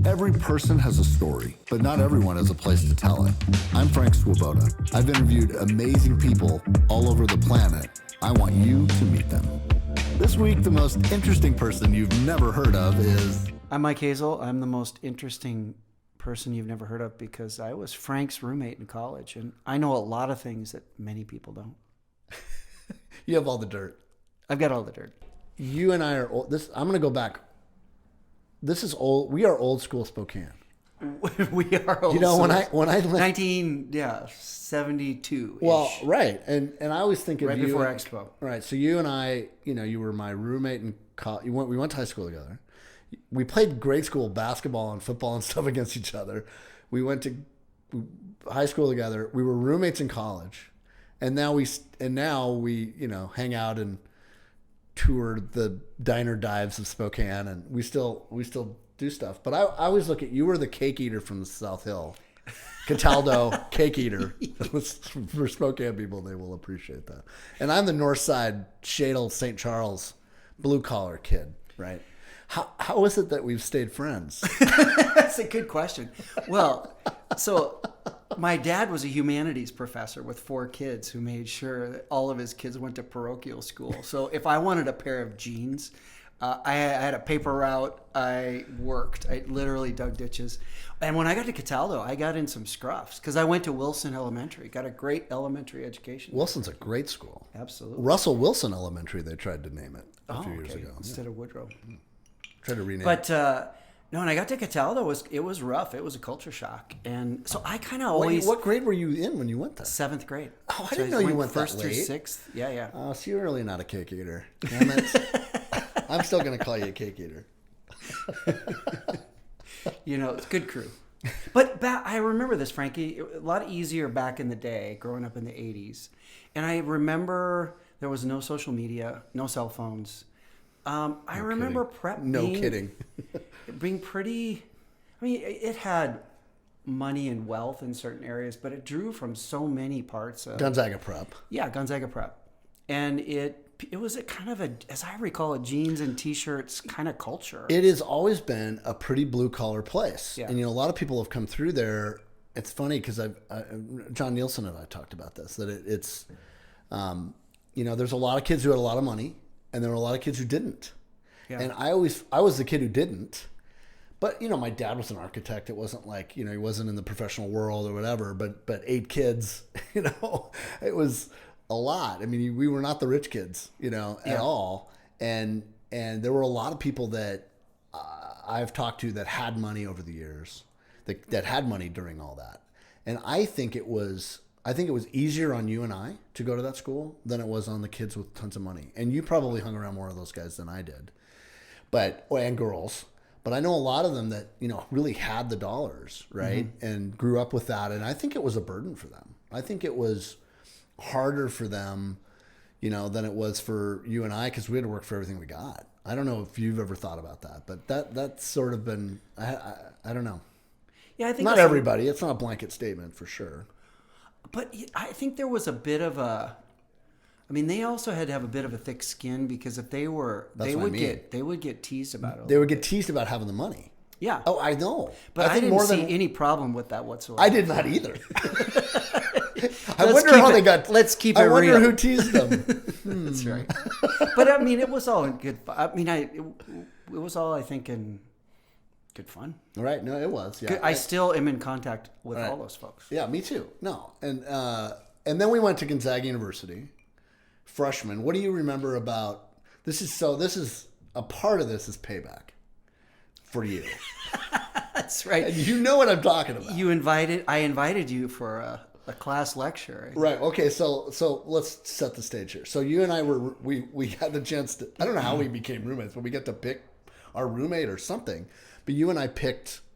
Every person has a story, but not everyone has a place to tell it. I'm Frank Swoboda. I've interviewed amazing people all over the planet. I want you to meet them. This week, the most interesting person you've never heard of is... I'm Mike Hazel. I'm the most interesting person you've never heard of because I was Frank's roommate in college, and I know a lot of things that many people don't. You have all the dirt. I've got all the dirt. You and I are old. I'm going to go back. This is old. We are old school Spokane. We are old. You know, when I 72. Well, right, and I always think of right you before Expo. Right, so you and I, you were my roommate in college. We went to high school together. We played grade school basketball and football and stuff against each other. We went to high school together. We were roommates in college, and now we hang out and tour the diner dives of Spokane, and we still do stuff. But I always look at you were the cake eater from the South Hill, Cataldo cake eater. For Spokane people, they will appreciate that. And I'm the North Side Shadle St. Charles blue collar kid, right? How is it that we've stayed friends? That's a good question. Well, so my dad was a humanities professor with 4 kids who made sure that all of his kids went to parochial school. So if I wanted a pair of jeans, I had a paper route. I worked. I literally dug ditches. And when I got to Cataldo, I got in some scruffs because I went to Wilson Elementary. Got a great elementary education. Wilson's a great school. Absolutely. Russell Wilson Elementary, they tried to name it a few years ago. Instead of Woodrow. Tried to rename it. But no, when I got to Cataldo, it was rough. It was a culture shock. And so I kind of always... What grade were you in when you went there? 7th grade. Oh, I didn't know you went that first late. through 6th. Yeah. Oh, so you're really not a cake eater. Damn it. I'm still going to call you a cake eater. It's good crew. But I remember this, Frankie. A lot easier back in the day, growing up in the 80s. And I remember there was no social media, no cell phones. I remember prep being pretty... I mean, it had money and wealth in certain areas, but it drew from so many parts of... Gonzaga Prep. Yeah, Gonzaga Prep. And it was a kind of as I recall, a jeans and T-shirts kind of culture. It has always been a pretty blue-collar place. Yeah. And, a lot of people have come through there. It's funny because John Nielsen and I talked about this, that it's, there's a lot of kids who had a lot of money, and there were a lot of kids who didn't. Yeah. And I was the kid who didn't. But, my dad was an architect. It wasn't like, he wasn't in the professional world or whatever. But 8 kids, it was a lot. I mean, we were not the rich kids, at all. And there were a lot of people that I've talked to that had money over the years, that had money during all that. And I think it was easier on you and I to go to that school than it was on the kids with tons of money. And you probably hung around more of those guys than I did, and girls. But I know a lot of them that, really had the dollars, right? Mm-hmm. And grew up with that. And I think it was a burden for them. I think it was harder for them, than it was for you and I, because we had to work for everything we got. I don't know if you've ever thought about that, but that's sort of been, I don't know. Yeah, I think not everybody. It's not a blanket statement for sure. But I think there was a bit of they also had to have a bit of a thick skin because if they would get teased about it. They would get teased about having the money. Yeah. Oh, I know. But I didn't see any problem with that whatsoever. I did not either. I wonder how they got. Let's keep it real. I wonder who teased them. That's right. But it was all in good. It was all I think in good fun. Right? No, it was. Yeah. I still am in contact with all those folks. Yeah, me too. No, and then we went to Gonzaga University, freshman. What do you remember about this? This is a part of this is payback for you. That's right. And you know what I'm talking about. I invited you for a class lecture. Right. Okay. So let's set the stage here. So you and I we had the chance to, I don't know how we became roommates, but we got to pick our roommate or something. But you and I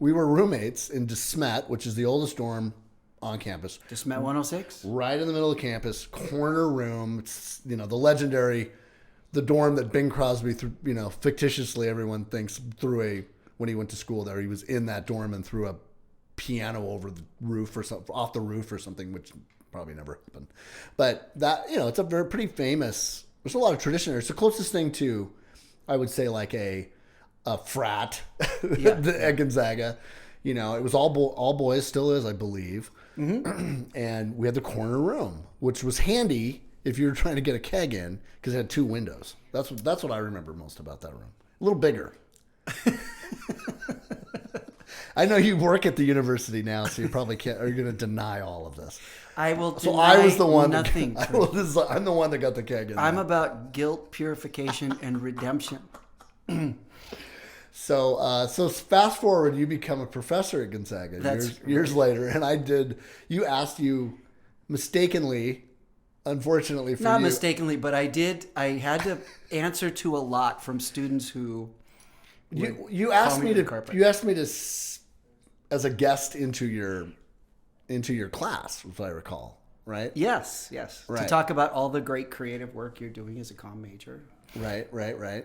we were roommates in DeSmet, which is the oldest dorm on campus. DeSmet 106? Right in the middle of campus, corner room. It's, the legendary, the dorm that Bing Crosby, fictitiously everyone thinks when he went to school there, he was in that dorm and threw a piano over the roof or something, off the roof or something, which probably never happened. But that, it's a very pretty famous, there's a lot of tradition there. It's the closest thing to, I would say, like a frat Yeah. at Gonzaga. You know, it was all boys, still is, I believe. And we had the corner room, which was handy if you were trying to get a keg in because it had 2 windows. That's what I remember most about that room. A little bigger. I know you work at the university now, so you probably can't. Are you going to deny all of this? I will deny So I was the one. nothing. I'm the one that got the keg in. I'm about guilt, purification, and redemption. So fast forward, you become a professor at Gonzaga years later, and you asked mistakenly, unfortunately for you. Not mistakenly, but I had to answer to a lot from students who you asked me to as a guest into your class, if I recall, right? Yes. Right. To talk about all the great creative work you're doing as a comm major. Right.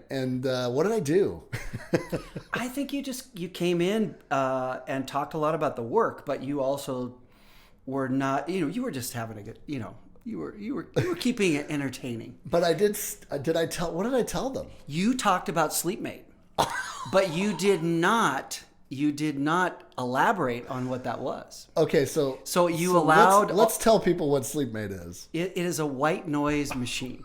And what did I do? I think you came in and talked a lot about the work, but you also were not. You were just having a good. You were keeping it entertaining. But I did. What did I tell them? You talked about Sleepmate, but you did not elaborate on what that was. Okay, let's tell people what Sleepmate is. It is a white noise machine.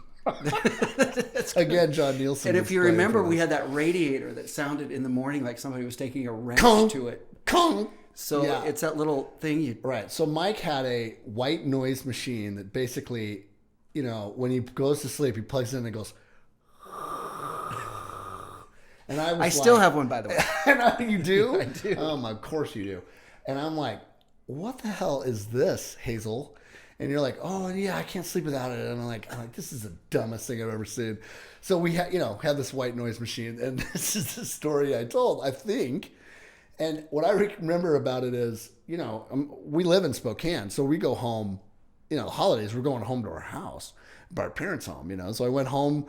Again, John Nielsen. And if you remember, we had that radiator that sounded in the morning like somebody was taking a wrench to it. So it's that little thing Right. So Mike had a white noise machine that basically, when he goes to sleep, he plugs it in and it goes. And I still have one, by the way. And you do? I do. Of course you do. And I'm like, what the hell is this, Hazel? And you're like, oh yeah, I can't sleep without it. And I'm like, this is the dumbest thing I've ever seen. So we had this white noise machine, and this is the story I told, I think. And what I remember about it is, we live in Spokane, so we go home. Holidays, we're going home to our house, but our parents' home. So I went home,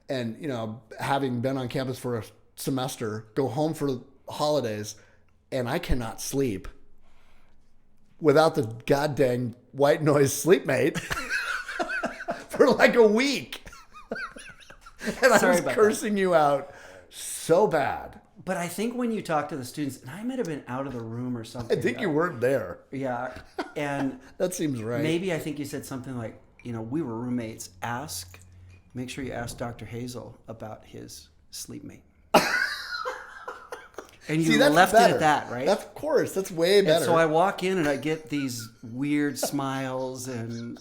and having been on campus for a semester, go home for holidays, and I cannot sleep without the goddamn white noise Sleepmate for like a week. And I was cursing you out so bad. But I think when you talk to the students, and I might have been out of the room or something. I think you weren't there. Yeah. And that seems right. Maybe I think you said something like, we were roommates. Make sure you ask Dr. Hazel about his Sleepmate. And you left it at that, right? Of course. That's way better. And so I walk in and I get these weird smiles and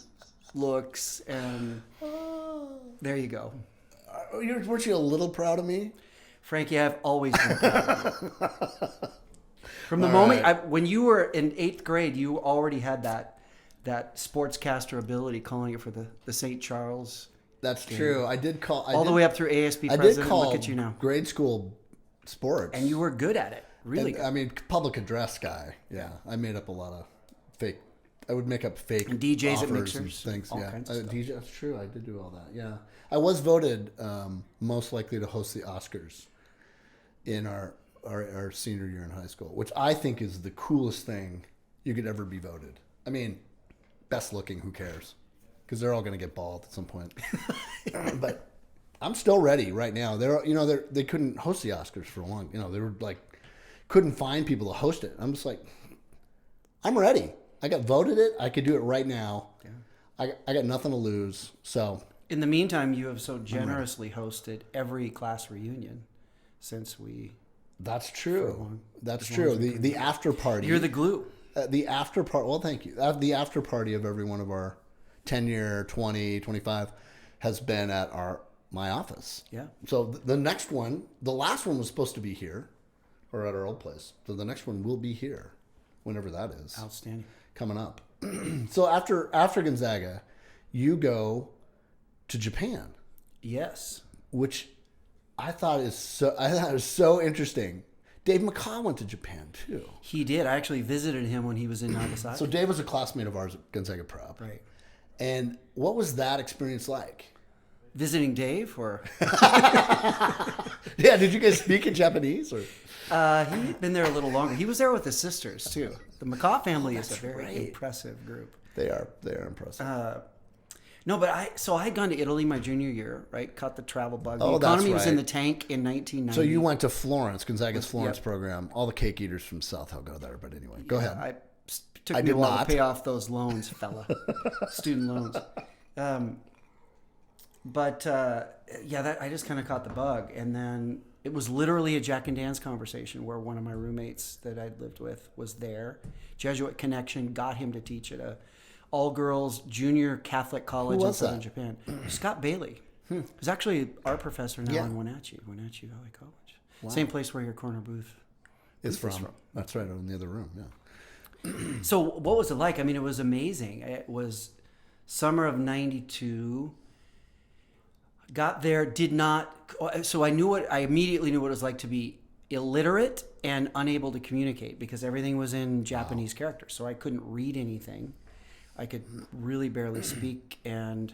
looks, and there you go. Weren't you a little proud of me? Frankie, I've always been proud of you. From the moment, when you were in 8th grade, you already had that sportscaster ability, calling it for the St. Charles. That's true. I did call... all the way up through ASB president. I did call Look at you now. grade school sports. And you were good at it. Really good. I mean, public address guy. Yeah. I made up a lot of fake... I would make up fake and DJs offers at mixers. And things. All kinds of stuff. DJ, that's true. I did do all that. Yeah. I was voted most likely to host the Oscars in our senior year in high school, which I think is the coolest thing you could ever be voted. I mean, best looking, who cares? Because they're all going to get bald at some point. But I'm still ready right now. They couldn't host the Oscars for a long. They were like couldn't find people to host it. I'm just like, I'm ready. I got voted it. I could do it right now. Yeah. I got nothing to lose. So in the meantime, you have so generously hosted every class reunion since we. That's true. That's true. The after party. You're the glue. The after party. Well, thank you. The after party of every one of our 10-year, 20, 25 has been at my office. Yeah. So the next one, the last one was supposed to be here or at our old place. So the next one will be here whenever that is. Outstanding. Coming up. So after Gonzaga, you go to Japan. Yes. Which I thought was so interesting. Dave McCaw went to Japan too. He did. I actually visited him when he was in Nagasaki. So Dave was a classmate of ours at Gonzaga Prep. Right. And what was that experience like? Visiting Dave, or? Yeah, did you guys speak in Japanese? Or? He'd been there a little longer. He was there with his sisters too. The McCaw family is a very impressive group. They are impressive. No, but I had gone to Italy my junior year, right? Caught the travel bug. Oh, the that's economy was in right. the tank in 1990. So you went to Florence, Gonzaga's Florence Yep. program. All the cake eaters from South Hell go there. But anyway, go ahead. Took I me a did while not. to pay off those loans, fella. Student loans. I just kind of caught the bug. And then it was literally a Jack and Dan's conversation where one of my roommates that I'd lived with was there. Jesuit connection got him to teach at a all-girls junior Catholic college in southern Japan. Scott Bailey. He's actually our professor now in Wenatchee Valley College. Wow. Same place where your corner booth is from. That's right, in the other room, yeah. So what was it like? I mean, it was amazing. It was summer of 92. Got there, so I immediately knew what it was like to be illiterate and unable to communicate because everything was in Japanese characters. So I couldn't read anything. I could really barely speak. And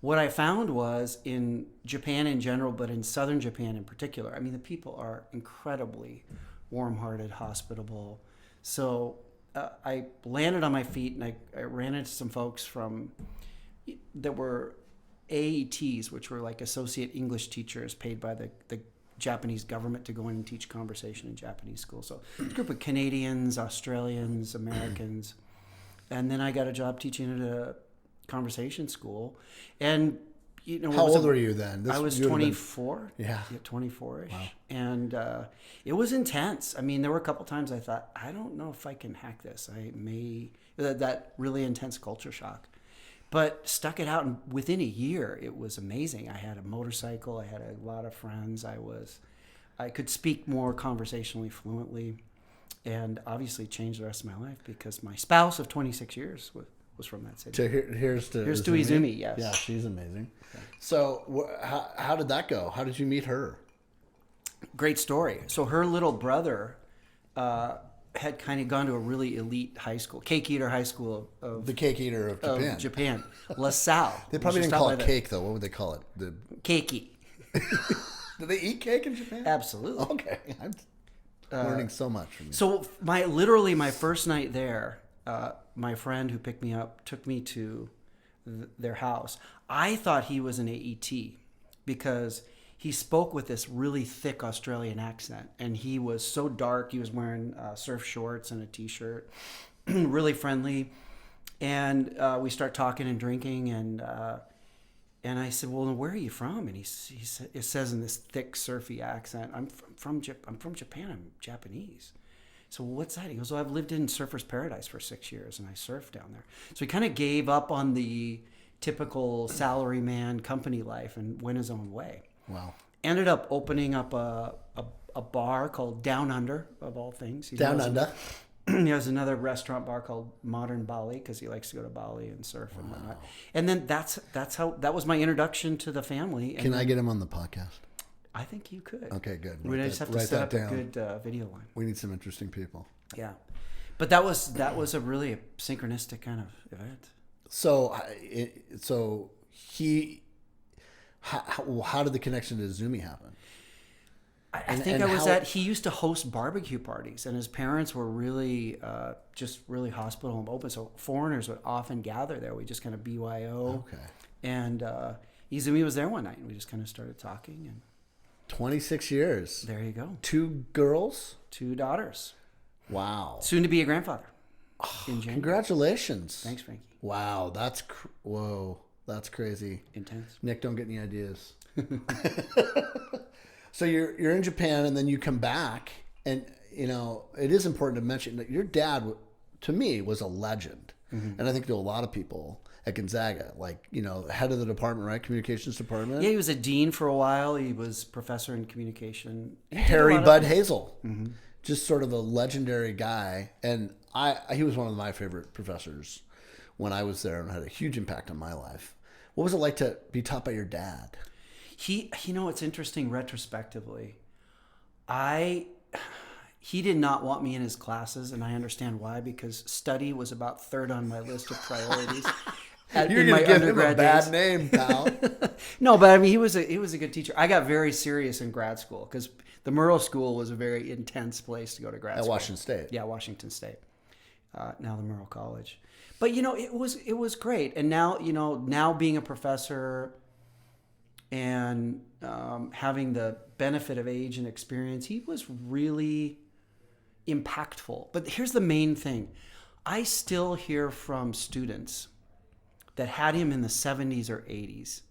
what I found was in Japan in general, but in southern Japan in particular, I mean, the people are incredibly warm-hearted, hospitable. So I landed on my feet and I ran into some folks that were AETs, which were like associate English teachers paid by the Japanese government to go in and teach conversation in Japanese schools. So a group of Canadians, Australians, Americans. And then I got a job teaching at a conversation school. And, you know, how old were you then? I was 24. Yeah. 24-ish. Wow. And it was intense. I mean, there were a couple times I thought, I don't know if I can hack this. That really intense culture shock. But stuck it out, and within a year, it was amazing. I had a motorcycle. I had a lot of friends. I could speak more conversationally fluently, and obviously changed the rest of my life because my spouse of 26 years was from that city. So here's to Izumi, yes. Yeah, she's amazing. Okay. So how did that go? How did you meet her? Great story. So her little brother had kind of gone to a really elite high school, cake eater high school of the cake eater of Japan. LaSalle. They probably didn't call it cake though. What would they call it? The Keiki. Do they eat cake in Japan? Absolutely. Okay, I'm learning so much from you. So my first night there, my friend who picked me up took me to their house. I thought he was an AET because he spoke with this really thick Australian accent, and he was so dark. He was wearing surf shorts and a t-shirt, really friendly. And we start talking and drinking, and I said, "Well, where are you from?" And he says in this thick, surfy accent, "I'm from Japan. I'm Japanese." So what's that? He goes, "Well, I've lived in Surfer's Paradise for 6 years, and I surf down there." So he kind of gave up on the typical salaryman company life and went his own way. Wow. Ended up opening up a bar called Down Under, of all things. Down Under. He has another restaurant bar called Modern Bali because he likes to go to Bali and surf and whatnot. And then that was my introduction to the family. And Can I get him on the podcast? I think you could. Okay, good. We just have to set up a good video line. We need some interesting people. Yeah, but that was a really synchronistic kind of event. So how did the connection to Zumi happen? He used to host barbecue parties, and his parents were really just really hospitable and open. So foreigners would often gather there. We just kind of BYO. Okay. And Izumi was there one night, and we just kind of started talking. And 26 years. there you go. 2 girls? 2 daughters. Wow. Soon to be a grandfather. In January. Congratulations. Thanks, Frankie. Wow, that's crazy. Intense. Nick, don't get any ideas. So you're in Japan, and then you come back, and it is important to mention that your dad, to me, was a legend, and I think to a lot of people at Gonzaga, head of the department, right, communications department. Yeah, he was a dean for a while. He was professor in communication. Harry Bud Hazel, just sort of a legendary guy, and he was one of my favorite professors when I was there, and had a huge impact on my life. What was it like to be taught by your dad? It's interesting retrospectively. He did not want me in his classes, and I understand why, because study was about third on my list of priorities. You're going to give him a bad name, pal. No, but I mean, he was a good teacher. I got very serious in grad school because the Murrow School was a very intense place to go to grad school. At Washington State. Yeah, Washington State. now the Merle College. But it was great. And now now being a professor and having the benefit of age and experience, he was really impactful. But here's the main thing: I still hear from students that had him in the 70s or 80s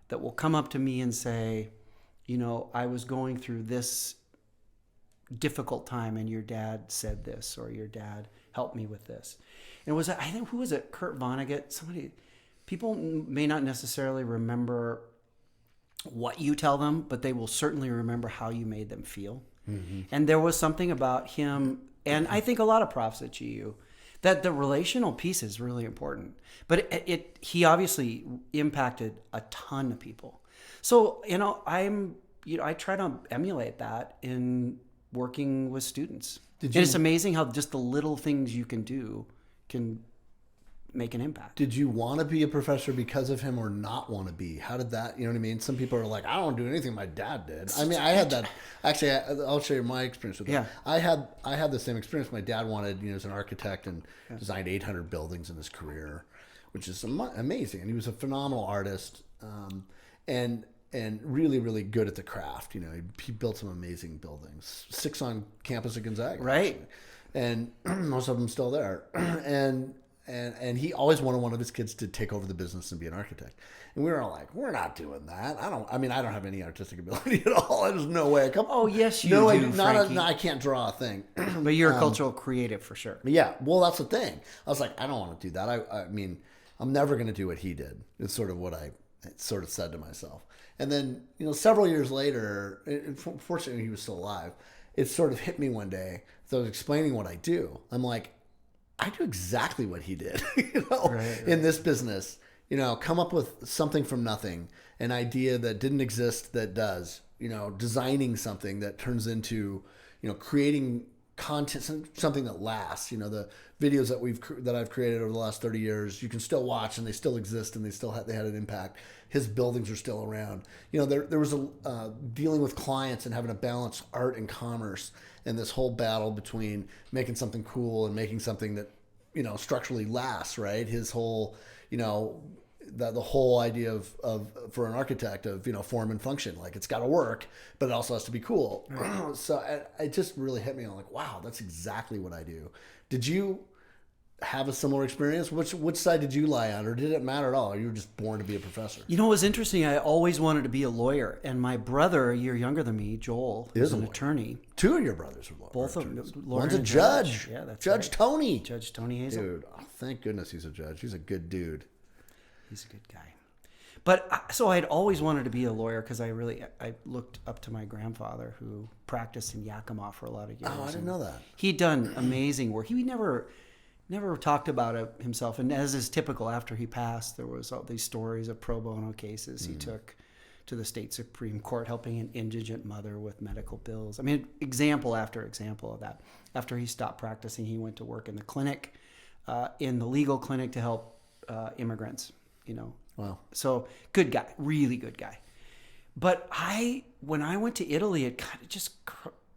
that will come up to me and say, I was going through this difficult time and your dad said this, or your dad helped me with this. And it was, I think, who was it? Kurt Vonnegut? Somebody. People may not necessarily remember what you tell them, but they will certainly remember how you made them feel. Mm-hmm. And there was something about him, and I think a lot of profs at GU, that the relational piece is really important. But he obviously impacted a ton of people. So, I try to emulate that in working with students. And it's amazing how just the little things you can do can make an impact. Did you want to be a professor because of him or not want to be? How did that, you know what I mean? Some people are like, I don't do anything my dad did. I mean, I had that. Actually, I'll share my experience with that. Yeah. I had the same experience. My dad wanted, as an architect, and designed 800 buildings in his career, which is amazing. And he was a phenomenal artist, and really, really good at the craft. He built some amazing buildings. 6 on campus at Gonzaga. Right. Actually. And most of them still there. And he always wanted one of his kids to take over the business and be an architect. And we were all like, we're not doing that. I don't have any artistic ability at all. There's no way. Yes, you do, Frankie. I can't draw a thing. But you're a cultural creative for sure. Yeah. Well, that's the thing. I was like, I don't want to do that. I mean, I'm never going to do what he did. It's sort of what I sort of said to myself. And then, several years later, fortunately he was still alive, it sort of hit me one day. So I was explaining what I do. I'm like, I do exactly what he did, right. In this business, come up with something from nothing, an idea that didn't exist that does, designing something that turns into, creating content, something that lasts. The videos that I've created over the last 30 years, you can still watch and they still exist and they had an impact. His buildings are still around. There was dealing with clients and having to balance art and commerce, and this whole battle between making something cool and making something that, structurally lasts, right? His whole, the whole idea of for an architect of, form and function, like it's got to work, but it also has to be cool. Right. So it just really hit me. I'm like, wow, that's exactly what I do. Did you have a similar experience? Which side did you lie on, or did it matter at all? Or you were just born to be a professor? It was interesting. I always wanted to be a lawyer, and my brother, a year younger than me, Joel, is an attorney. 2 of your brothers are lawyers. Both of them. One's a judge. Yeah, that's Judge right. Tony. Judge Tony Hazel. Dude, thank goodness he's a judge. He's a good dude. He's a good guy. But so I'd always wanted to be a lawyer because I looked up to my grandfather, who practiced in Yakima for a lot of years. Oh, I didn't know that. He'd done amazing work. He never talked about it himself. And as is typical, after he passed, there was all these stories of pro bono cases he took to the state Supreme Court, helping an indigent mother with medical bills. I mean, example after example of that. After he stopped practicing, he went to work in the clinic, in the legal clinic, to help immigrants, Wow. So good guy, really good guy. But when I went to Italy, it kind of just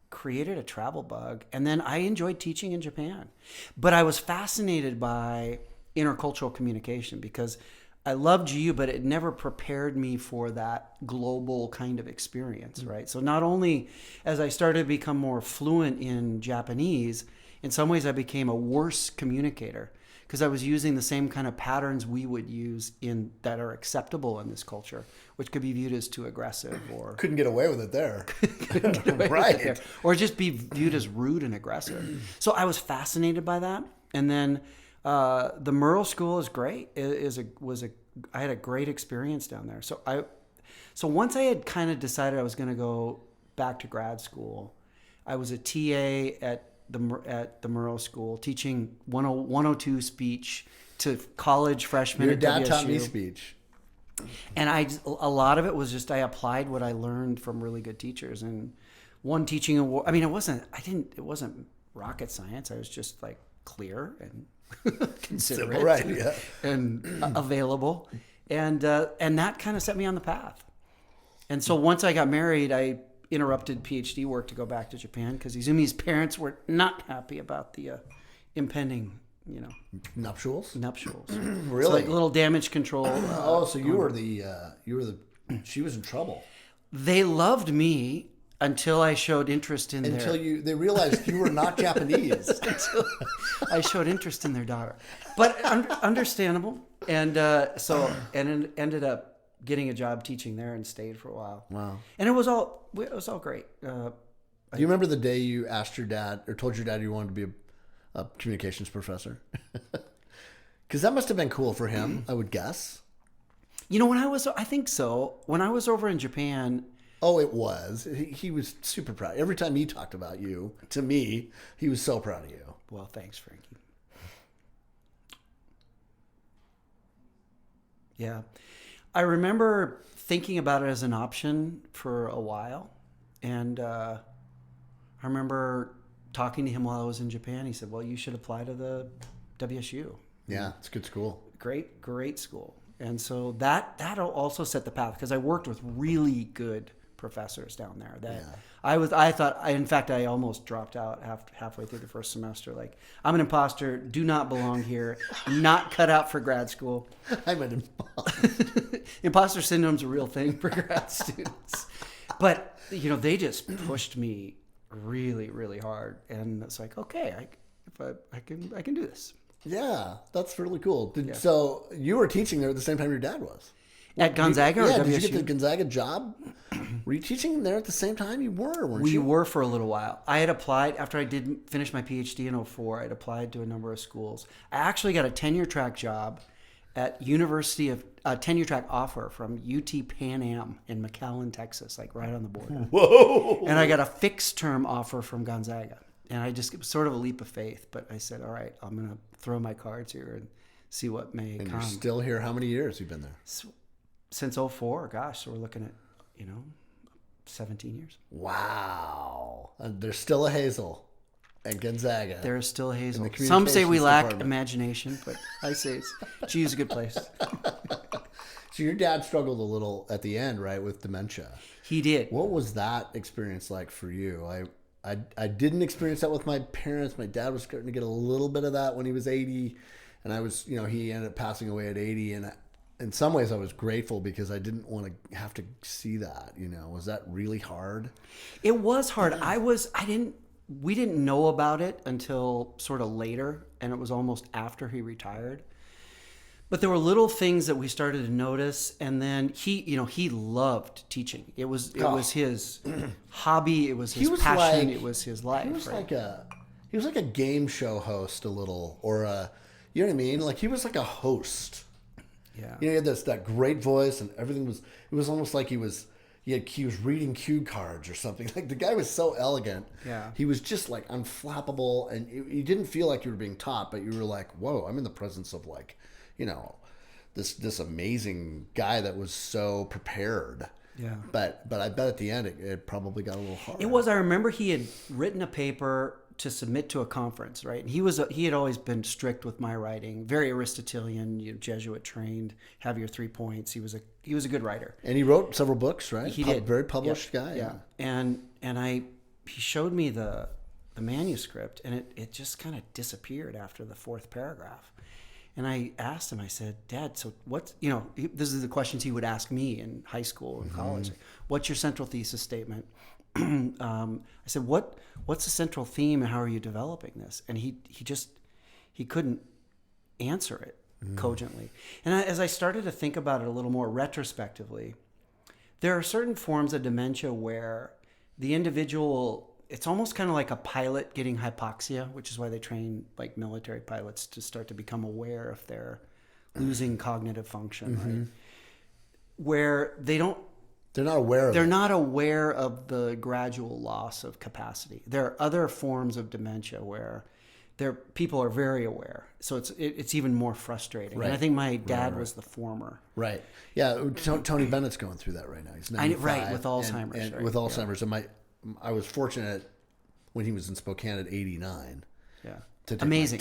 created a travel bug. And then I enjoyed teaching in Japan. But I was fascinated by intercultural communication because I loved GU, but it never prepared me for that global kind of experience, right? So not only as I started to become more fluent in Japanese, in some ways I became a worse communicator because I was using the same kind of patterns we would use that are acceptable in this culture, which could be viewed as too aggressive or couldn't get away with it there. Right. Or just be viewed as rude and aggressive. So I was fascinated by that. And then the Merle School is great. I had a great experience down there. So once I had kind of decided I was going to go back to grad school, I was a TA at the Merle School teaching 102 speech to college freshmen. Your dad taught me speech. And a lot of it was just I applied what I learned from really good teachers. And one teaching award, I mean, it wasn't rocket science. I was just like clear and considerate, simple, right? Yeah, and available, and that kind of set me on the path. And so once I got married, I interrupted PhD work to go back to Japan because Izumi's parents were not happy about the impending, Nuptials? Really? Really? So like little damage control. So you were the she was in trouble. They loved me until I showed interest in They realized you were not Japanese. Until I showed interest in their daughter. But understandable. And ended up getting a job teaching there and stayed for a while. Wow. And it was all great. Do you remember the day you asked your dad or told your dad you wanted to be a communications professor? Because that must have been cool for him, I would guess. I think so. When I was over in Japan. Oh, it was. He was super proud. Every time he talked about you, to me, he was so proud of you. Well, thanks, Frankie. Yeah. I remember thinking about it as an option for a while. And I remember talking to him while I was in Japan. He said, well, you should apply to the WSU. Yeah, it's a good school. Great school. And so that also set the path because I worked with really good professors down there. I almost dropped out halfway through the first semester. Like, I'm an imposter, do not belong here, not cut out for grad school. I'm an imposter. Imposter syndrome's a real thing for grad students. But, they just pushed me really, really hard. And it's like, okay, I can do this. Yeah, that's really cool. So you were teaching there at the same time your dad was? At Gonzaga or WSU? Did you get the Gonzaga job? Were you teaching there at the same time? You were, weren't you? We were for a little while. I had applied, after I did finish my PhD in 2004, I'd applied to a number of schools. I actually got a tenure track job at tenure track offer from UT Pan Am in McAllen, Texas, like right on the border. Whoa! And I got a fixed term offer from Gonzaga. And it was sort of a leap of faith, but I said, all right, I'm going to throw my cards here and see what may come. And you're still here. How many years have you been there? Since 2004, gosh, so we're looking at, 17 years. Wow. There's still a Hazel at Gonzaga. There is still a Hazel. Some say we lack imagination, but I say it's a good place. So your dad struggled a little at the end, right, with dementia. He did. What was that experience like for you? I didn't experience that with my parents. My dad was starting to get a little bit of that when he was 80, and I was, he ended up passing away at 80, and in some ways I was grateful because I didn't want to have to see that. Was that really hard? It was hard. We didn't know about it until sort of later, and it was almost after he retired. But there were little things that we started to notice, and then he loved teaching. It was his hobby. It was his passion. It was his life. He was like a game show host a little, or you know what I mean? Like he was like a host. Yeah. He had that great voice, and everything was. It was almost like he was reading cue cards or something. Like the guy was so elegant. Yeah. He was just like unflappable, and you didn't feel like you were being taught, but you were like, whoa, I'm in the presence of like, this amazing guy that was so prepared. Yeah. But I bet at the end it probably got a little hard. It was. I remember he had written a paper to submit to a conference, right? And he had always been strict with my writing, very Aristotelian, Jesuit trained, have your 3 points. He was a good writer. And he wrote several books, right? He did. Very published guy. Yeah. And he showed me the manuscript, and it just kind of disappeared after the 4th paragraph. And I asked him, I said, Dad, so what's, this is the questions he would ask me in high school and college. What's your central thesis statement? I said, what's the central theme and how are you developing this? And he couldn't answer it cogently. And as I started to think about it a little more retrospectively, there are certain forms of dementia where the individual, it's almost kind of like a pilot getting hypoxia, which is why they train like military pilots to start to become aware if they're losing cognitive function, right? Where they're not aware of the gradual loss of capacity. There are other forms of dementia where people are very aware. So it's even more frustrating. Right. And I think my dad was the former. Right. Yeah. Tony Bennett's going through that right now. He's 95. Right, with Alzheimer's. And right? with Alzheimer's. And I was fortunate when he was in Spokane at 89. Yeah. To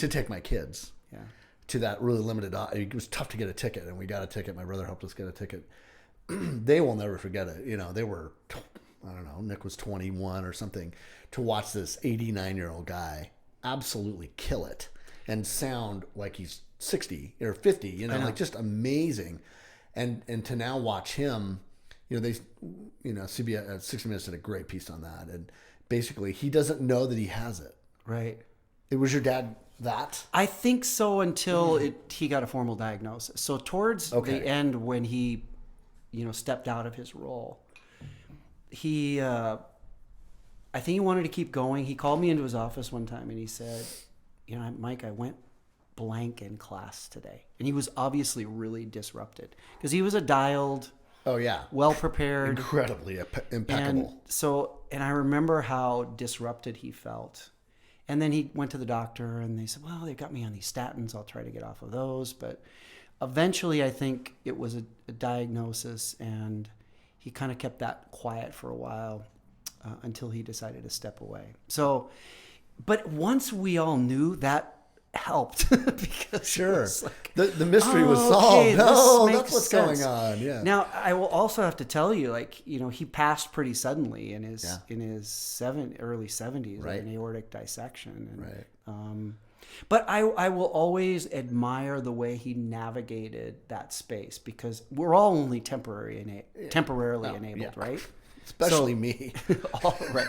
take my kids. Yeah. To that really limited. It was tough to get a ticket, and we got a ticket. My brother helped us get a ticket. They will never forget it. They were, I don't know, Nick was 21 or something, to watch this 89-year-old guy absolutely kill it. and sound like he's 60 or 50, you know, like just amazing. And to now watch him, CBS 60 Minutes did a great piece on that. And basically he doesn't know that he has it. Right. It was your dad that? I think so until he got a formal diagnosis. So towards the end when he, stepped out of his role, he, I think he wanted to keep going. He called me into his office one time and he said, Mike, I went blank in class today. And he was obviously really disrupted because he was a dialed, well prepared, incredibly impeccable. And I remember how disrupted he felt. And then he went to the doctor and they said, well, they got me on these statins. I'll try to get off of those. But eventually I think it was a diagnosis and he kind of kept that quiet for a while until he decided to step away. So, but once we all knew, that helped because it was like, the mystery was solved. That's what's sense. going on. Yeah. Now I will also have to tell you, he passed pretty suddenly in his early 70s, right. Of an aortic dissection. And, right. But I will always admire the way he navigated that space because we're all only temporarily enabled, right? Especially me. Right.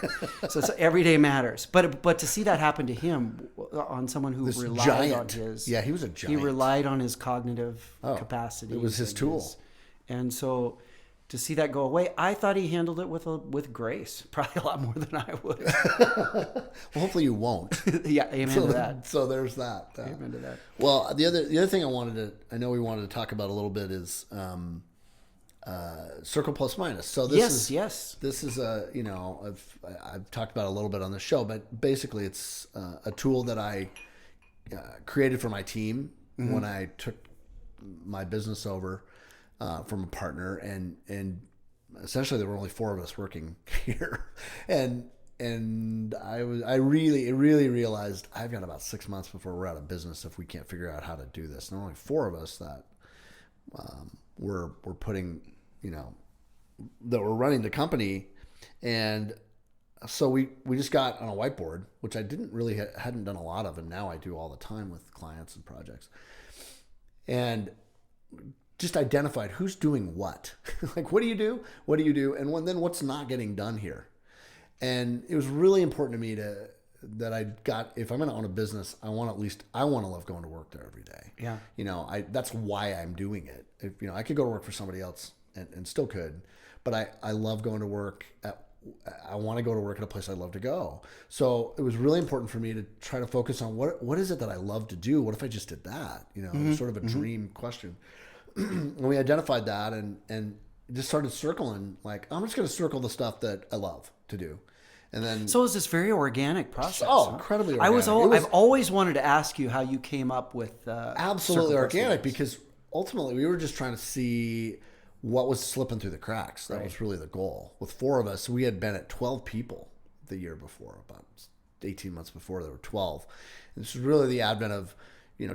So every day matters. But to see that happen to him on someone who relied on his... Yeah, he was a giant. He relied on his cognitive capacity. It was his tool. And so to see that go away, I thought he handled it with grace. Probably a lot more than I would. Well, hopefully you won't. Yeah, amen to that. So there's that. Amen to that. Well, the other thing I know we wanted to talk about a little bit is... circle plus minus. So this is I've talked about it a little bit on the show, but basically it's a tool that I created for my team when I took my business over from a partner, and essentially there were only 4 of us working here, and I really realized I've got about 6 months before we're out of business if we can't figure out how to do this. And there are only 4 of us that we're putting, that we're running the company. And so we just got on a whiteboard, which I hadn't done a lot of, and now I do all the time with clients and projects, and just identified who's doing what. Like, what do you do? What do you do? And then what's not getting done here? And it was really important to me if I'm going to own a business, I want to love going to work there every day. Yeah. That's why I'm doing it. I could go to work for somebody else and still could, but I love going to work I want to go to work at a place I love to go. So it was really important for me to try to focus on what is it that I love to do? What if I just did that? It was sort of a dream question. And we identified that and just started circling, like, I'm just going to circle the stuff that I love to do. And then, so it's this very organic process. Incredibly organic. I've always wanted to ask you how you came up with absolutely organic, because ultimately we were just trying to see what was slipping through the cracks. That was really the goal. With 4 of us, we had been at 12 people the year before. About 18 months before, there were 12. And this was really the advent of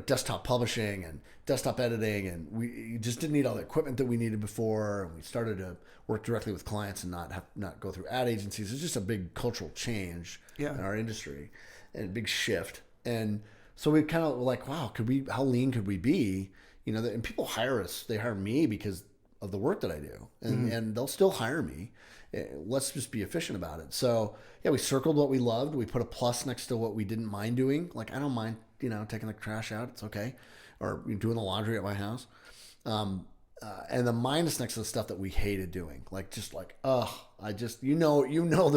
desktop publishing and desktop editing, and we just didn't need all the equipment that we needed before. And we started to work directly with clients and not go through ad agencies. It's just a big cultural change in our industry and a big shift. And so we kind of were like, wow, how lean could we be? And people hire us. They hire me because of the work that I do, and they'll still hire me. Let's just be efficient about it. So we circled what we loved. We put a plus next to what we didn't mind doing. Like, I don't mind, taking the trash out. It's okay. Or doing the laundry at my house. And the minus next to the stuff that we hated doing. Like, the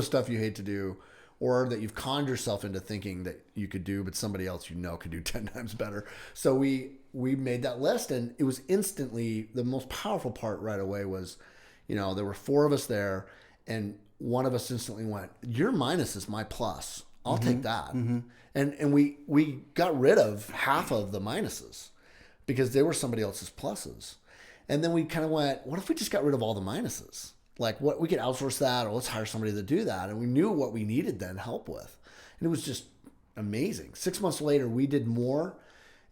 stuff you hate to do, or that you've conned yourself into thinking that you could do, but somebody else could do 10 times better. So we made that list, and it was instantly, the most powerful part right away was, there were 4 of us there, and one of us instantly went, your minus is my plus. I'll take that. And we got rid of half of the minuses because they were somebody else's pluses. And then we kind of went, what if we just got rid of all the minuses? Like, what, we could outsource that, or let's hire somebody to do that. And we knew what we needed then help with. And it was just amazing. 6 months later, we did more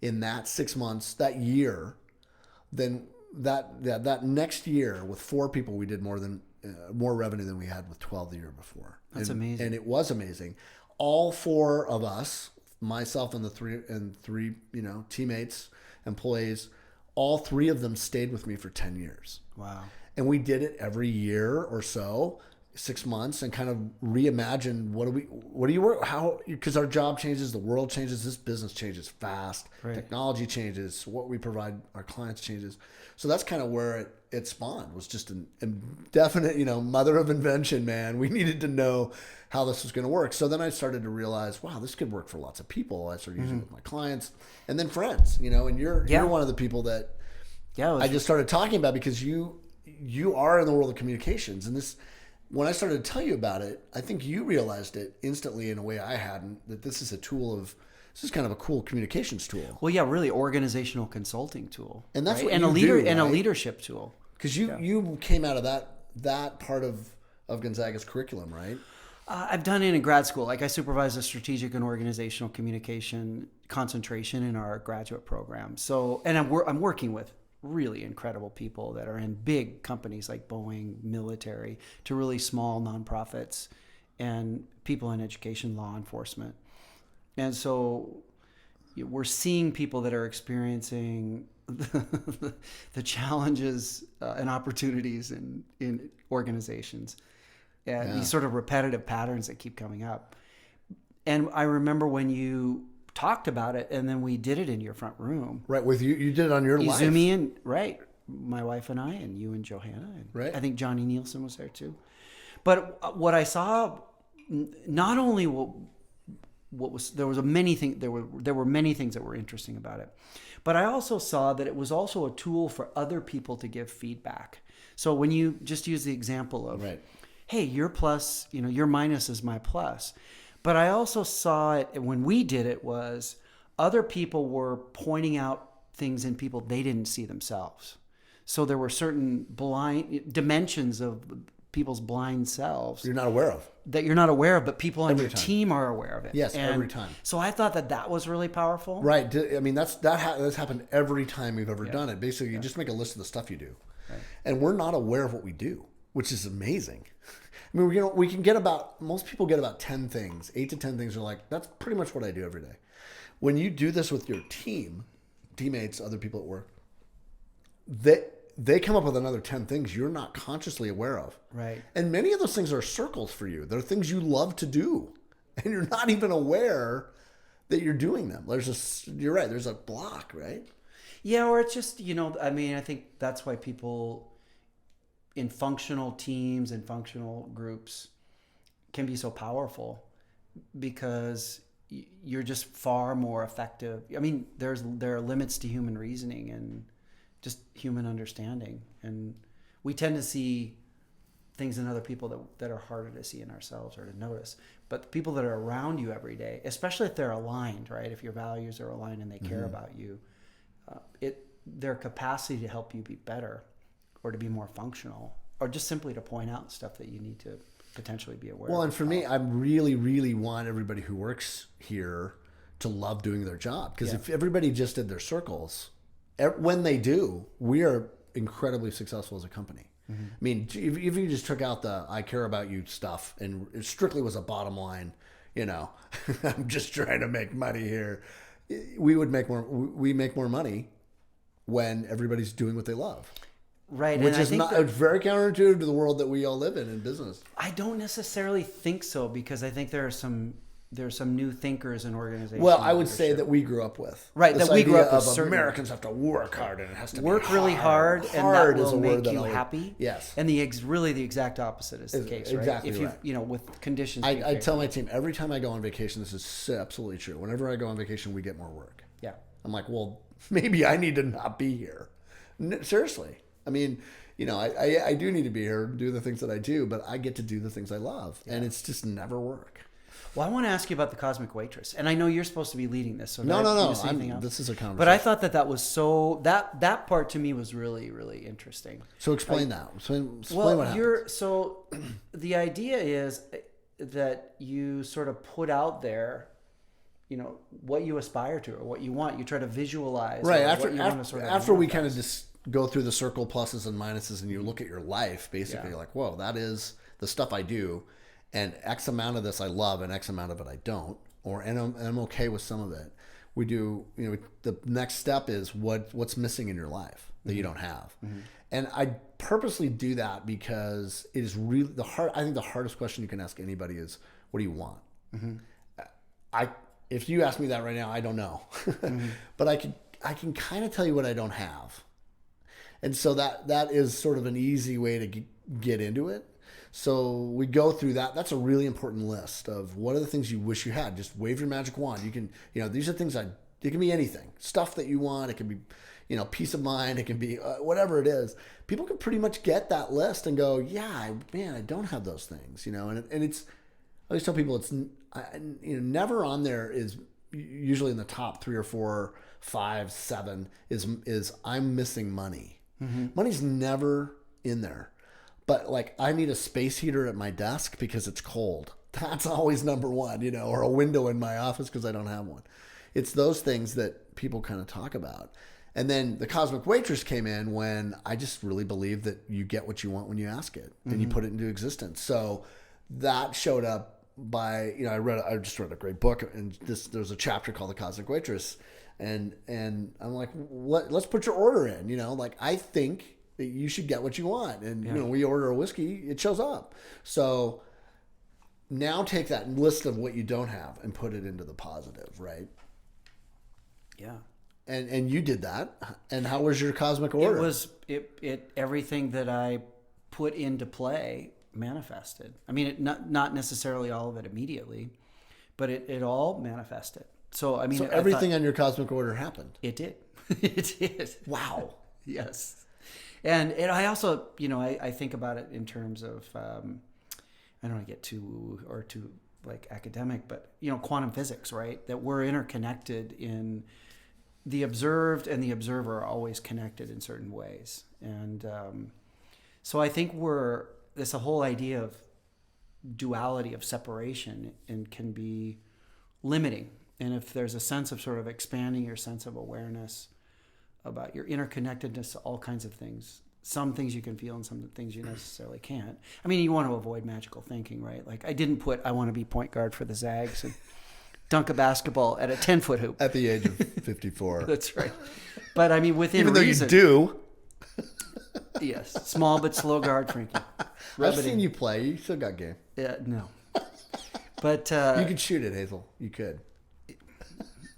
in that 6 months, that year, than that next year with 4 people. We did more revenue than we had with 12 the year before. That's amazing. And it was amazing. All 4 of us, myself and three teammates, employees, all three of them stayed with me for 10 years. Wow. And we did it every year or so, 6 months, and kind of reimagine what do you work, how, because our job changes, the world changes, this business changes fast, right. Technology changes, what we provide our clients changes. So that's kind of where it spawned, was just an indefinite, mother of invention, man. We needed to know how this was going to work. So then I started to realize, wow, this could work for lots of people. I started using it with my clients and then friends, and you're one of the people that I just started talking about, because you are in the world of communications. And this, when I started to tell you about it, I think you realized it instantly in a way I hadn't, that this is this is kind of a cool communications tool. Well, yeah, really organizational consulting tool. And that's right? what and you a leader do, and a right? leadership tool. Because you came out of that part of Gonzaga's curriculum, right? I've done it in grad school. Like, I supervise a strategic and organizational communication concentration in our graduate program. So, and I'm working with really incredible people that are in big companies like Boeing, military, to really small nonprofits and people in education, law enforcement. And so we're seeing people that are experiencing the challenges and opportunities in organizations. These sort of repetitive patterns that keep coming up. And I remember when you talked about it, and then we did it in your front room. Right, with you did it on your life. Zumi and, right, my wife and I, and you and Johanna. And right. I think Johnny Nielsen was there too. But what I saw, not only there were many things that were interesting about it, but I also saw that it was also a tool for other people to give feedback. So when you just use the example of, right. Hey, your plus, your minus is my plus. But I also saw it when we did it, was other people were pointing out things in people they didn't see themselves. So there were certain blind dimensions of people's blind selves you're not aware of, but people on your team are aware of it. Yes, and every time. So I thought that was really powerful. Right. I mean, that's happened every time we've ever done it. Basically, you just make a list of the stuff you do, right. And we're not aware of what we do, which is amazing. I mean, we can most people get about 10 things, 8 to 10 things. Are like, that's pretty much what I do every day. When you do this with your teammates, other people at work, they come up with another 10 things you're not consciously aware of. Right. And many of those things are circles for you. They're things you love to do, and you're not even aware that you're doing them. You're right. There's a block, right? Yeah. Or it's just, I think that's why people in functional teams and functional groups can be so powerful, because you're just far more effective. I mean, there are limits to human reasoning and just human understanding, and we tend to see things in other people that are harder to see in ourselves or to notice. But the people that are around you every day, especially if they're aligned, right? If your values are aligned and they care about you, their capacity to help you be better, or to be more functional, or just simply to point out stuff that you need to potentially be aware of. Well, and for me, I really, really want everybody who works here to love doing their job. Because if everybody just did their circles, when they do, we are incredibly successful as a company. Mm-hmm. I mean, if you just took out the I care about you stuff and it strictly was a bottom line, I'm just trying to make money here, we make more money when everybody's doing what they love. Right. Which is it's very counterintuitive to the world that we all live in business. I don't necessarily think so, because I think there are some new thinkers in organizations. Well, I would say that we grew up with. Right, that we grew up with. Americans have to work hard, and it has to work really hard, and that will make you happy. Yes. And really the exact opposite is the case, right? Exactly. If you with conditions. I tell my team every time I go on vacation, this is absolutely true. Whenever I go on vacation, we get more work. Yeah. I'm like, well, maybe I need to not be here. Seriously. I mean, I do need to be here, do the things that I do, but I get to do the things I love, and it's just never work. Well, I want to ask you about the Cosmic Waitress, and I know you're supposed to be leading this. So no. This is a conversation. But I thought that was that part to me was really, really interesting. So explain that. Explain what happens. So the idea is that you sort of put out there, what you aspire to or what you want. You try to visualize. Right. After we kind of just go through the circle pluses and minuses, and you look at your life, basically, you're like, whoa, that is the stuff I do. And X amount of this I love and X amount of it I don't. and I'm okay with some of it. We do, the next step is what's missing in your life that you don't have. And I purposely do that because it is really I think the hardest question you can ask anybody is, what do you want? If you ask me that right now, I don't know, but I can kind of tell you what I don't have. And so that is sort of an easy way to get into it. So we go through that. That's a really important list of what are the things you wish you had. Just wave your magic wand. You can, these are things it can be anything. Stuff that you want. It can be, peace of mind. It can be whatever it is. People can pretty much get that list and go, yeah, man, I don't have those things, and it's, I always tell people it's, never on there is usually in the top 3 or 4, 5, 7 is I'm missing money. Money's never in there. But like, I need a space heater at my desk because it's cold. That's always number one, or a window in my office because I don't have one. It's those things that people kind of talk about. And then the Cosmic Waitress came in when I just really believe that you get what you want when you ask it and you put it into existence. So that showed up by, I just read a great book, and there's a chapter called The Cosmic Waitress. And I'm like, let's put your order in, I think that you should get what you want. And, we order a whiskey, it shows up. So now take that list of what you don't have and put it into the positive, right? Yeah. And you did that. And how was your cosmic order? It was everything that I put into play manifested. I mean, not necessarily all of it immediately, but it all manifested. So, I mean, everything on your cosmic order happened. It did. It did. Wow. Yes. And I also, I think about it in terms of, I don't want to get too like academic, but, quantum physics, right? That we're interconnected in the observed and the observer are always connected in certain ways. And so I think there's a whole idea of duality, of separation, and can be limiting. And if there's a sense of sort of expanding your sense of awareness about your interconnectedness to all kinds of things, some things you can feel and some things you necessarily can't. I mean, you want to avoid magical thinking, right? Like I didn't put, I want to be point guard for the Zags and dunk a basketball at a 10-foot hoop. At the age of 54. That's right. But I mean, within Even reason. Even though you do. Yes. Small but slow guard, Frankie. I've seen you play. You still got game. Yeah, no. But you could shoot it, Hazel. You could.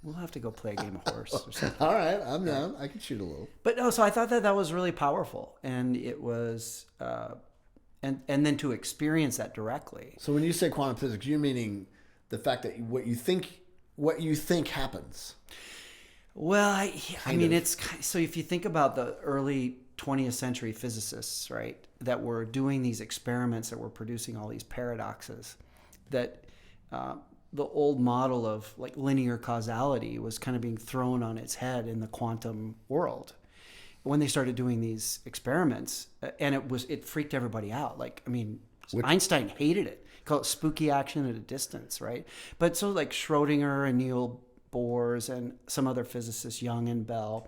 We'll have to go play a game of horse or something. All right, I'm down. I can shoot a little. But no, so I thought that was really powerful, and it was, and then to experience that directly. So when you say quantum physics, you're meaning the fact that what you think happens. Well, I mean, it's so if you think about the early 20th century physicists, right, that were doing these experiments that were producing all these paradoxes, that the old model of like linear causality was kind of being thrown on its head in the quantum world when they started doing these experiments, and it freaked everybody out. Like, I mean, Einstein hated it. He called it spooky action at a distance, right? But so like Schrodinger and Niels Bohr and some other physicists, Young and Bell,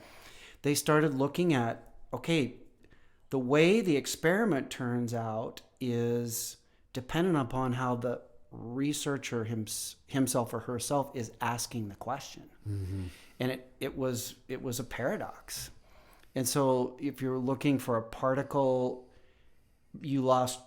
they started looking at, okay, the way the experiment turns out is dependent upon how the researcher himself or herself is asking the question. And it was a paradox. And so if you're looking for a particle, you lost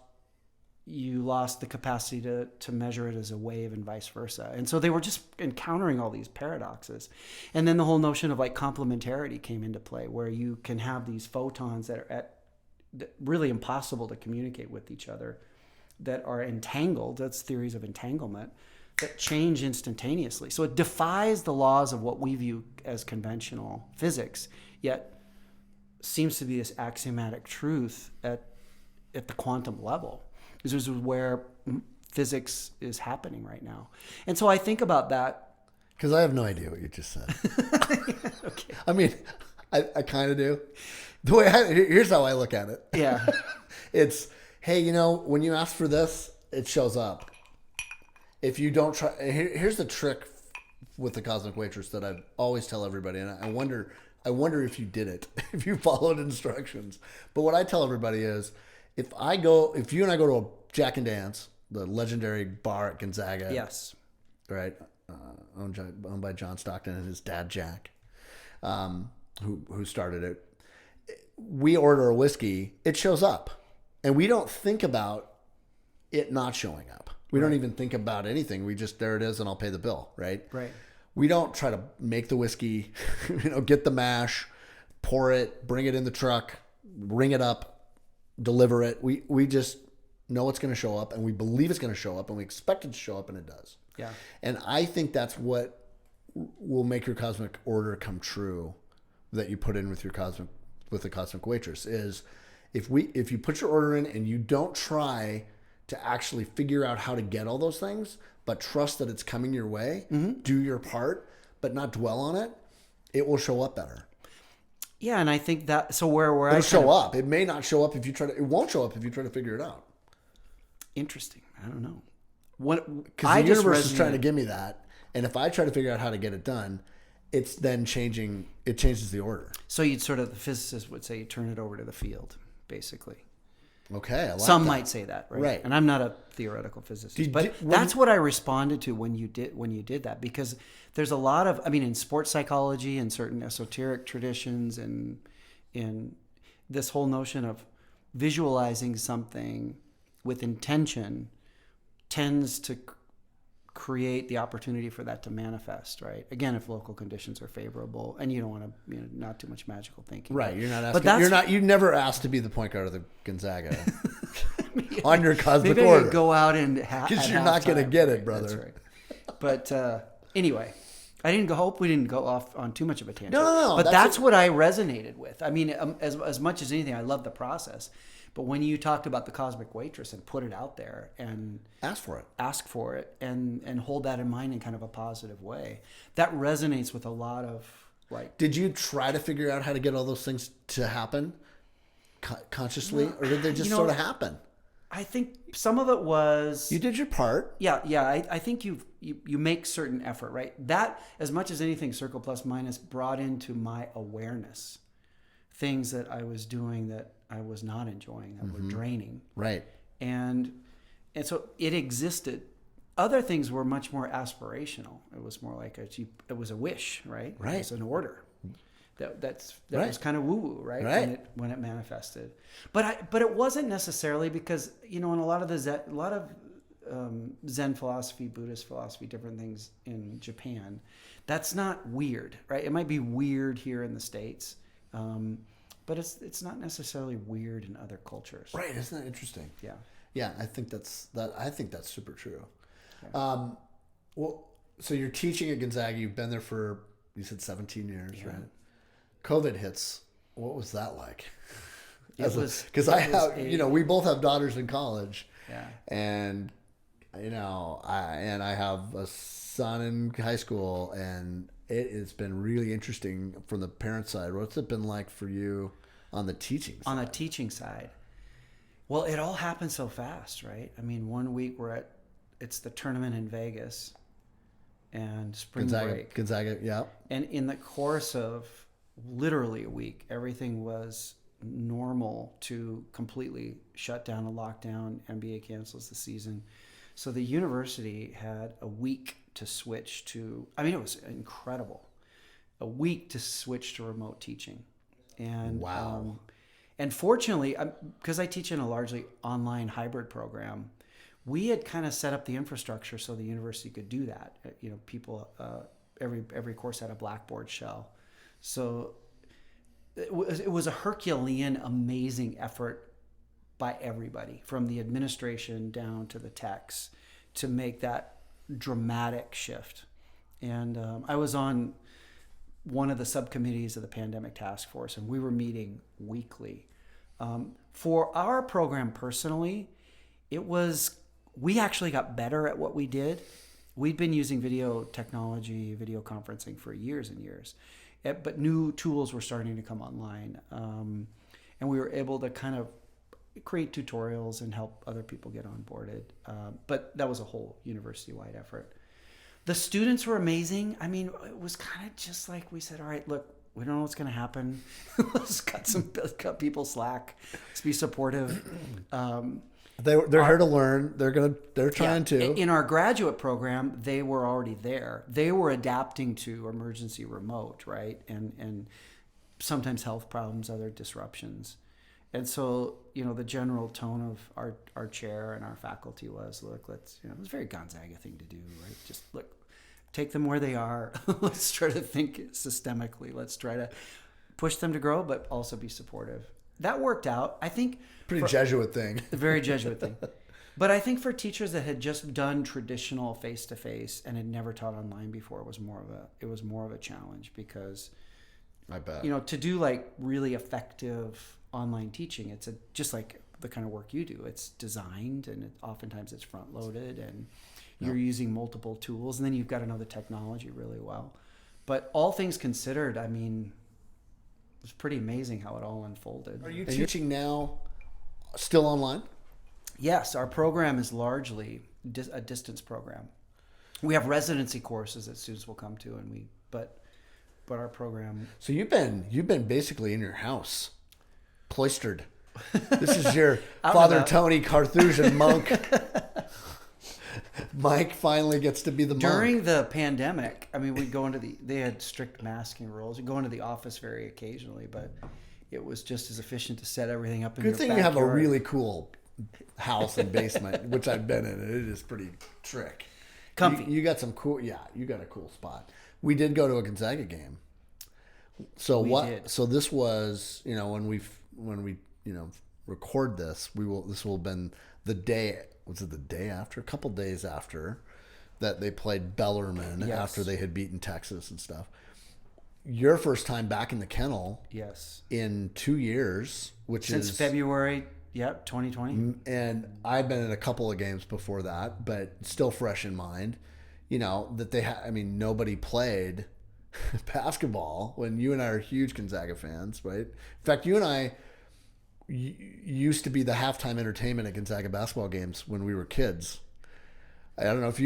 the capacity to measure it as a wave and vice versa. And so they were just encountering all these paradoxes. And then the whole notion of like complementarity came into play, where you can have these photons that are really impossible to communicate with each other, that are entangled, that's theories of entanglement, that change instantaneously. So it defies the laws of what we view as conventional physics, yet seems to be this axiomatic truth at the quantum level. This is where physics is happening right now. And so I think about that. Because I have no idea what you just said. Okay. I mean, I kind of do. The way here's how I look at it. Yeah. It's, hey, when you ask for this, it shows up. If you don't try, here's the trick with the Cosmic Waitress that I always tell everybody, and I wonder if you did it, if you followed instructions. But what I tell everybody is, if you and I go to a Jack and Dance, the legendary bar at Gonzaga, yes, right, owned by John Stockton and his dad Jack, who started it. We order a whiskey, it shows up, and we don't think about it not showing up. We don't even think about anything. We just, there it is, and I'll pay the bill, right? Right. We don't try to make the whiskey, get the mash, pour it, bring it in the truck, ring it up, deliver it. We just know it's going to show up, and we believe it's going to show up, and we expect it to show up, and it does. Yeah. And I think that's what will make your cosmic order come true, that you put in with the Cosmic Waitress, is if you put your order in and you don't try to actually figure out how to get all those things, but trust that it's coming your way, do your part, but not dwell on it, it will show up better. Yeah, and I think that, so where it'll show up. It may not show up if you try to, it won't show up if you try to figure it out. Interesting. I don't know. Because the universe is trying to give me that, and if I try to figure out how to get it done, it's then changing, it changes the order. So you'd sort of, the physicist would say, you turn it over to the field, basically. Okay, I like Some that. might say that, right? Right. And I'm not a theoretical physicist, but that's what I responded to when you did that, because there's a lot of, I mean, in sports psychology and certain esoteric traditions, and in this whole notion of visualizing something with intention tends to create the opportunity for that to manifest, right? Again, if local conditions are favorable, and you don't want to, not too much magical thinking. Right. You're not asking. You never asked to be the point guard of the Gonzaga on your cosmic maybe order. I could go out and because you're not going to get it, brother. That's right. But anyway, hope we didn't go off on too much of a tangent. No. But that's what I resonated with. I mean, as much as anything, I love the process. But when you talked about the Cosmic Waitress and put it out there and ask for it and hold that in mind in kind of a positive way, that resonates with a lot of like. Did you try to figure out how to get all those things to happen consciously, or did they just sort of happen? I think some of it was you did your part. Yeah. I think you make certain effort, right? That, as much as anything, Circle Plus Minus brought into my awareness things that I was doing that I was not enjoying, that were draining. Right. And so it existed. Other things were much more aspirational. It was more like it was a wish, right? Right. It was an order. That right. was kind of woo-woo, right? Right. When it manifested. But it wasn't necessarily because, in a lot of Zen philosophy, Buddhist philosophy, different things in Japan, that's not weird, right? It might be weird here in the States. But it's not necessarily weird in other cultures. Right. Isn't that interesting? Yeah. Yeah. I think that's super true. Yeah. Well, so you're teaching at Gonzaga. You've been there for, you said 17 years, right? COVID hits. What was that like? Because I have, we both have daughters in college. Yeah. And, I have a son in high school, and it has been really interesting from the parent side. What's it been like for you on the teaching side? On the teaching side, well, it all happened so fast, right? I mean, 1 week it's the tournament in Vegas and spring break. Gonzaga, yeah. And in the course of literally a week, everything was normal to completely shut down, a lockdown. NBA cancels the season. So the university had a week to switch to, it was incredible. A week to switch to remote teaching. And wow. And fortunately, because I teach in a largely online hybrid program, we had kind of set up the infrastructure so the university could do that. People, every course had a Blackboard shell. So it was a Herculean, amazing effort by everybody, from the administration down to the techs, to make that dramatic shift. And I was on one of the subcommittees of the pandemic task force, and we were meeting weekly. For our program personally, we actually got better at what we did. We'd been using video technology, video conferencing for years and years, but new tools were starting to come online. And we were able to kind of create tutorials and help other people get onboarded. But that was a whole university-wide effort. The students were amazing. It was kind of just like we said, all right, look, we don't know what's going to happen. Let's cut people slack. Let's be supportive. They're here to learn. They're trying to. In our graduate program, they were already there. They were adapting to emergency remote, right? And sometimes health problems, other disruptions. And so, the general tone of our chair and our faculty was, look, let's, it was a very Gonzaga thing to do, right? Just look, take them where they are. Let's try to think systemically. Let's try to push them to grow, but also be supportive. That worked out, I think. Pretty Jesuit thing. A very Jesuit thing. But I think for teachers that had just done traditional face-to-face and had never taught online before, it was more of a challenge because, I bet. To do like really effective online teaching, it's just like the kind of work you do. It's designed, and oftentimes it's front-loaded, and you're using multiple tools, and then you've got to know the technology really well. But all things considered, I mean, it was pretty amazing how it all unfolded. Are you teaching now still online? Yes, our program is largely a distance program. We have residency courses that students will come to, but our program. So you've been basically in your house, cloistered. This is your Father Tony Carthusian monk. Mike finally gets to be the monk. During the pandemic, I mean, they had strict masking rules. We'd go into the office very occasionally, but it was just as efficient to set everything up in your backyard. Good thing you have a really cool house and basement, which I've been in. It is pretty trick. Comfy. You got some cool, you got a cool spot. We did go to a Gonzaga game. So So this was, when we record this, this will have been the day. Was it the day after? A couple days after that they played Bellarmine after they had beaten Texas and stuff. Your first time back in the kennel. Yes. In 2 years, since February. Yep, 2020. And I've been in a couple of games before that, but still fresh in mind. That nobody played basketball when you and I are huge Gonzaga fans, right? In fact, you and I used to be the halftime entertainment at Gonzaga basketball games when we were kids. I don't know if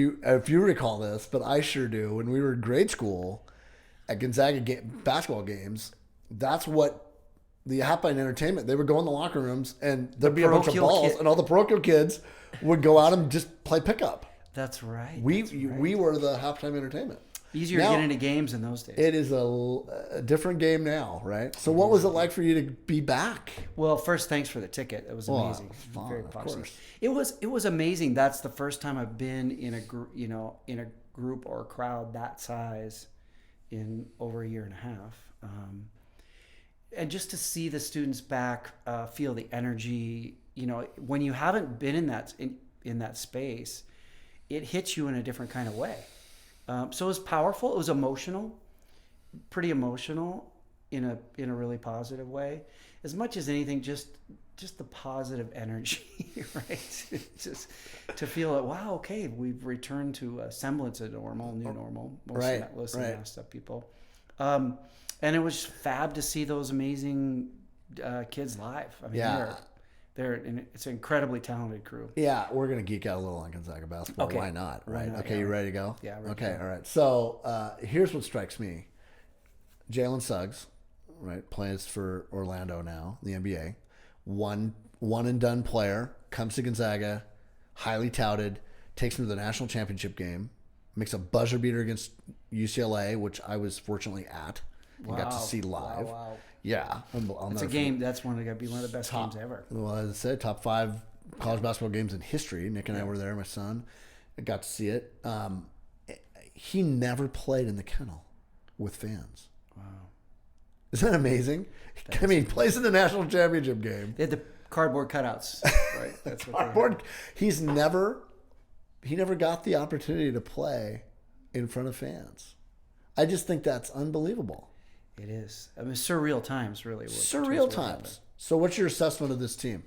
you recall this, but I sure do. When we were in grade school at Gonzaga basketball games, that's what the halftime entertainment. They would go in the locker rooms and there'd be a bunch of balls, and all the parochial kids would go out and just play pickup. That's right. We were the halftime entertainment. Easier to get into games in those days. It is a different game now, right? So what was it like for you to be back? Well, first, thanks for the ticket. It was amazing. It was fun, very of positive. course. It was amazing. That's the first time I've been in a group or a crowd that size in over a year and a half. And just to see the students back, feel the energy, when you haven't been in that space, it hits you in a different kind of way. So it was powerful. It was emotional, pretty emotional in a really positive way. As much as anything, just the positive energy, right? Just to feel that, wow, okay, we've returned to a semblance of new normal. Most of messed up people. And it was fab to see those amazing kids live. I mean, it's an incredibly talented crew. Yeah, we're going to geek out a little on Gonzaga basketball. Okay. Why not, right? Why not? Okay, Yeah. you ready to go? Yeah, ready okay, to go. all right. So here's what strikes me. Jalen Suggs, right, plays for Orlando now, the NBA. One and done player, comes to Gonzaga, highly touted, takes him to the national championship game, makes a buzzer beater against UCLA, which I was fortunately at and got to see live. Wow. Yeah. It's a game. That's got to be one of the best games ever. Well, as I said, top 5 college basketball games in history. Nick and I were there, my son. I got to see it. He never played in the kennel with fans. Wow. Isn't that amazing? He plays in the national championship game. They had the cardboard cutouts, right? That's what Cardboard. He never got the opportunity to play in front of fans. I just think that's unbelievable. It is. I mean, surreal times, really. Surreal times. So what's your assessment of this team?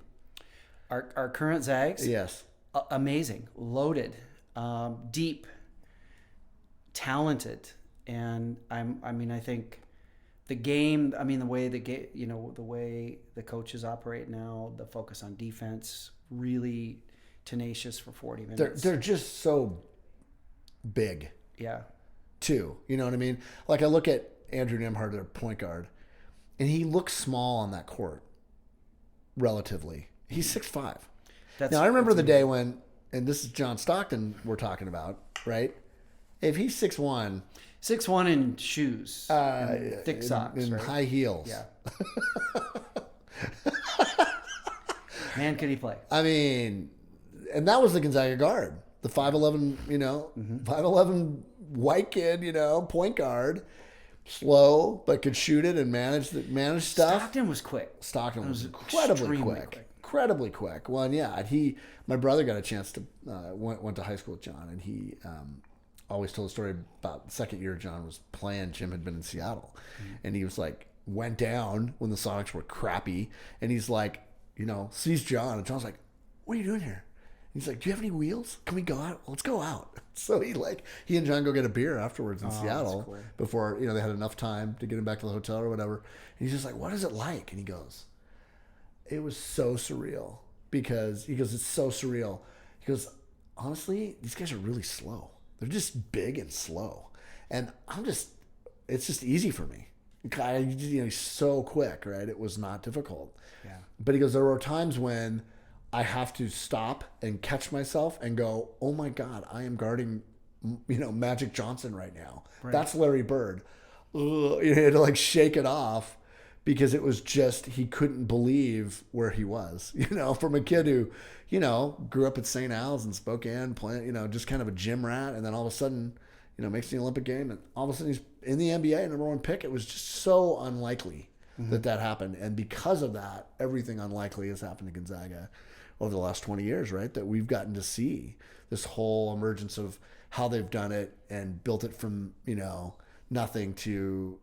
Our current Zags? Yes. Amazing. Loaded. Deep. Talented. And I think the game, the way the way the coaches operate now, the focus on defense, really tenacious for 40 minutes. They're just so big. Yeah. Too. You know what I mean? Like I look at Andrew Nembhard, their point guard, and he looks small on that court, relatively. He's 6'5". Now, I remember the day when, and this is John Stockton we're talking about, right? If he's 6'1", 6'1" in shoes, and thick socks, in right? high heels. Yeah. Man, could he play? I mean, and that was the Gonzaga guard, the 5'11", 5'11" white kid, point guard, slow but could shoot it and manage stuff. Stockton was quick. Stockton was incredibly quick. Well, and yeah, my brother got a chance to went to high school with John, and he always told a story about the second year John was playing. Jim had been in Seattle, and he was like, went down when the Sonics were crappy, and he's like, sees John, and John's like, what are you doing here? He's like, do you have any wheels? Can we go out? Let's go out. So he and John go get a beer afterwards in Seattle cool. Before, they had enough time to get him back to the hotel or whatever. And he's just like, what is it like? And he goes, it was so surreal because it's so surreal. He goes, honestly, these guys are really slow. They're just big and slow. And it's just easy for me. He's so quick, right? It was not difficult. Yeah. But he goes, there were times when I have to stop and catch myself and go, oh my God, I am guarding, Magic Johnson right now. Right. That's Larry Bird. He had to shake it off because it was just, he couldn't believe where he was, from a kid who, grew up at St. Al's in Spokane, playing, just kind of a gym rat. And then all of a sudden, makes the Olympic game, and all of a sudden he's in the NBA, number one pick. It was just so unlikely that happened. And because of that, everything unlikely has happened to Gonzaga over the last 20 years, right? That we've gotten to see this whole emergence of how they've done it and built it from, nothing to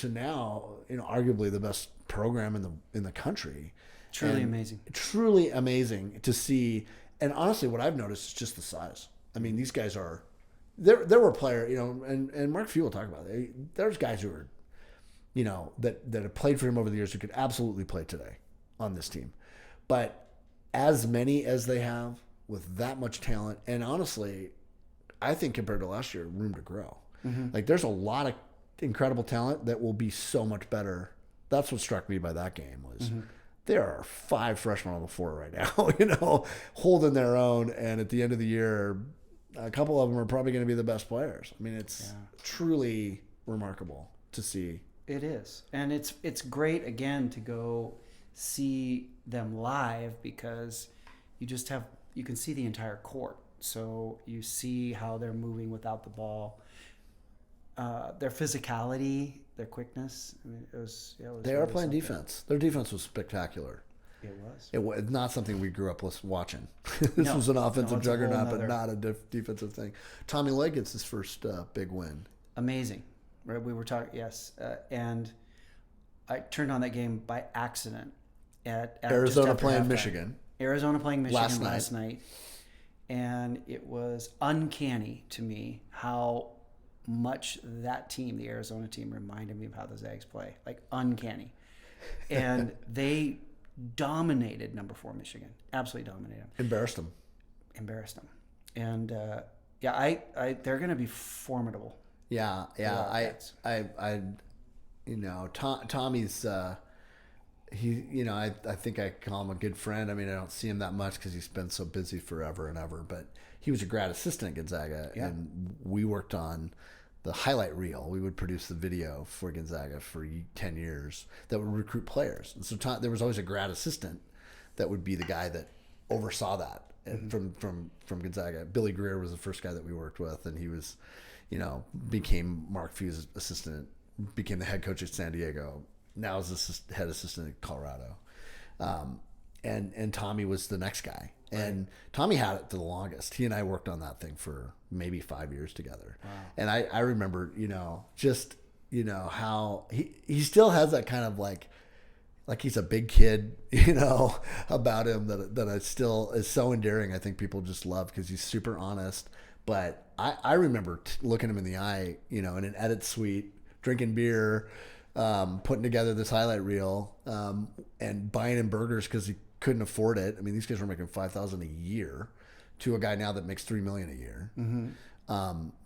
now, arguably the best program in the country. Truly amazing. Truly amazing to see. And honestly, what I've noticed is just the size. I mean, these guys are, there were players, and Mark Few will talk about it. There's guys who are, that have played for him over the years who could absolutely play today on this team. But as many as they have with that much talent, and honestly, I think compared to last year, room to grow. There's a lot of incredible talent that will be so much better. That's what struck me by that game was there are 5 freshmen on the floor right now, holding their own. And at the end of the year, a couple of them are probably going to be the best players. I mean, it's truly remarkable to see. It is. And it's great, again, to go see them live because you can see the entire court. So you see how they're moving without the ball, their physicality, their quickness. I mean, they are playing defense. Their defense was spectacular. It was. It was not something we grew up watching. This was an offensive juggernaut, but not a defensive thing. Tommy Lloyd gets his first big win. Amazing. Right? We were talking, yes. And I turned on that game by accident. At Arizona playing Michigan. Arizona playing Michigan last night. And it was uncanny to me how much that team, the Arizona team, reminded me of how the Zags play. Uncanny. And they dominated number 4 Michigan. Absolutely dominated them. Embarrassed them. And they're going to be formidable. Yeah. Tommy's. I think I call him a good friend. I mean, I don't see him that much because he's been so busy forever and ever. But he was a grad assistant at Gonzaga, and we worked on the highlight reel. We would produce the video for Gonzaga for 10 years that would recruit players. And so there was always a grad assistant that would be the guy that oversaw that from Gonzaga. Billy Greer was the first guy that we worked with, and he was, became Mark Few's assistant, became the head coach at San Diego. Now is the head assistant at Colorado. And Tommy was the next guy. And Tommy had it the longest. He and I worked on that thing for maybe 5 years together. Wow. And I remember, how he still has that kind of like he's a big kid, about him that I still is so endearing. I think people just love because he's super honest. But I remember looking him in the eye, in an edit suite, drinking beer, putting together this highlight reel, and buying him burgers because he couldn't afford it. I mean, these guys were making $5,000 a year to a guy now that makes $3 million a year.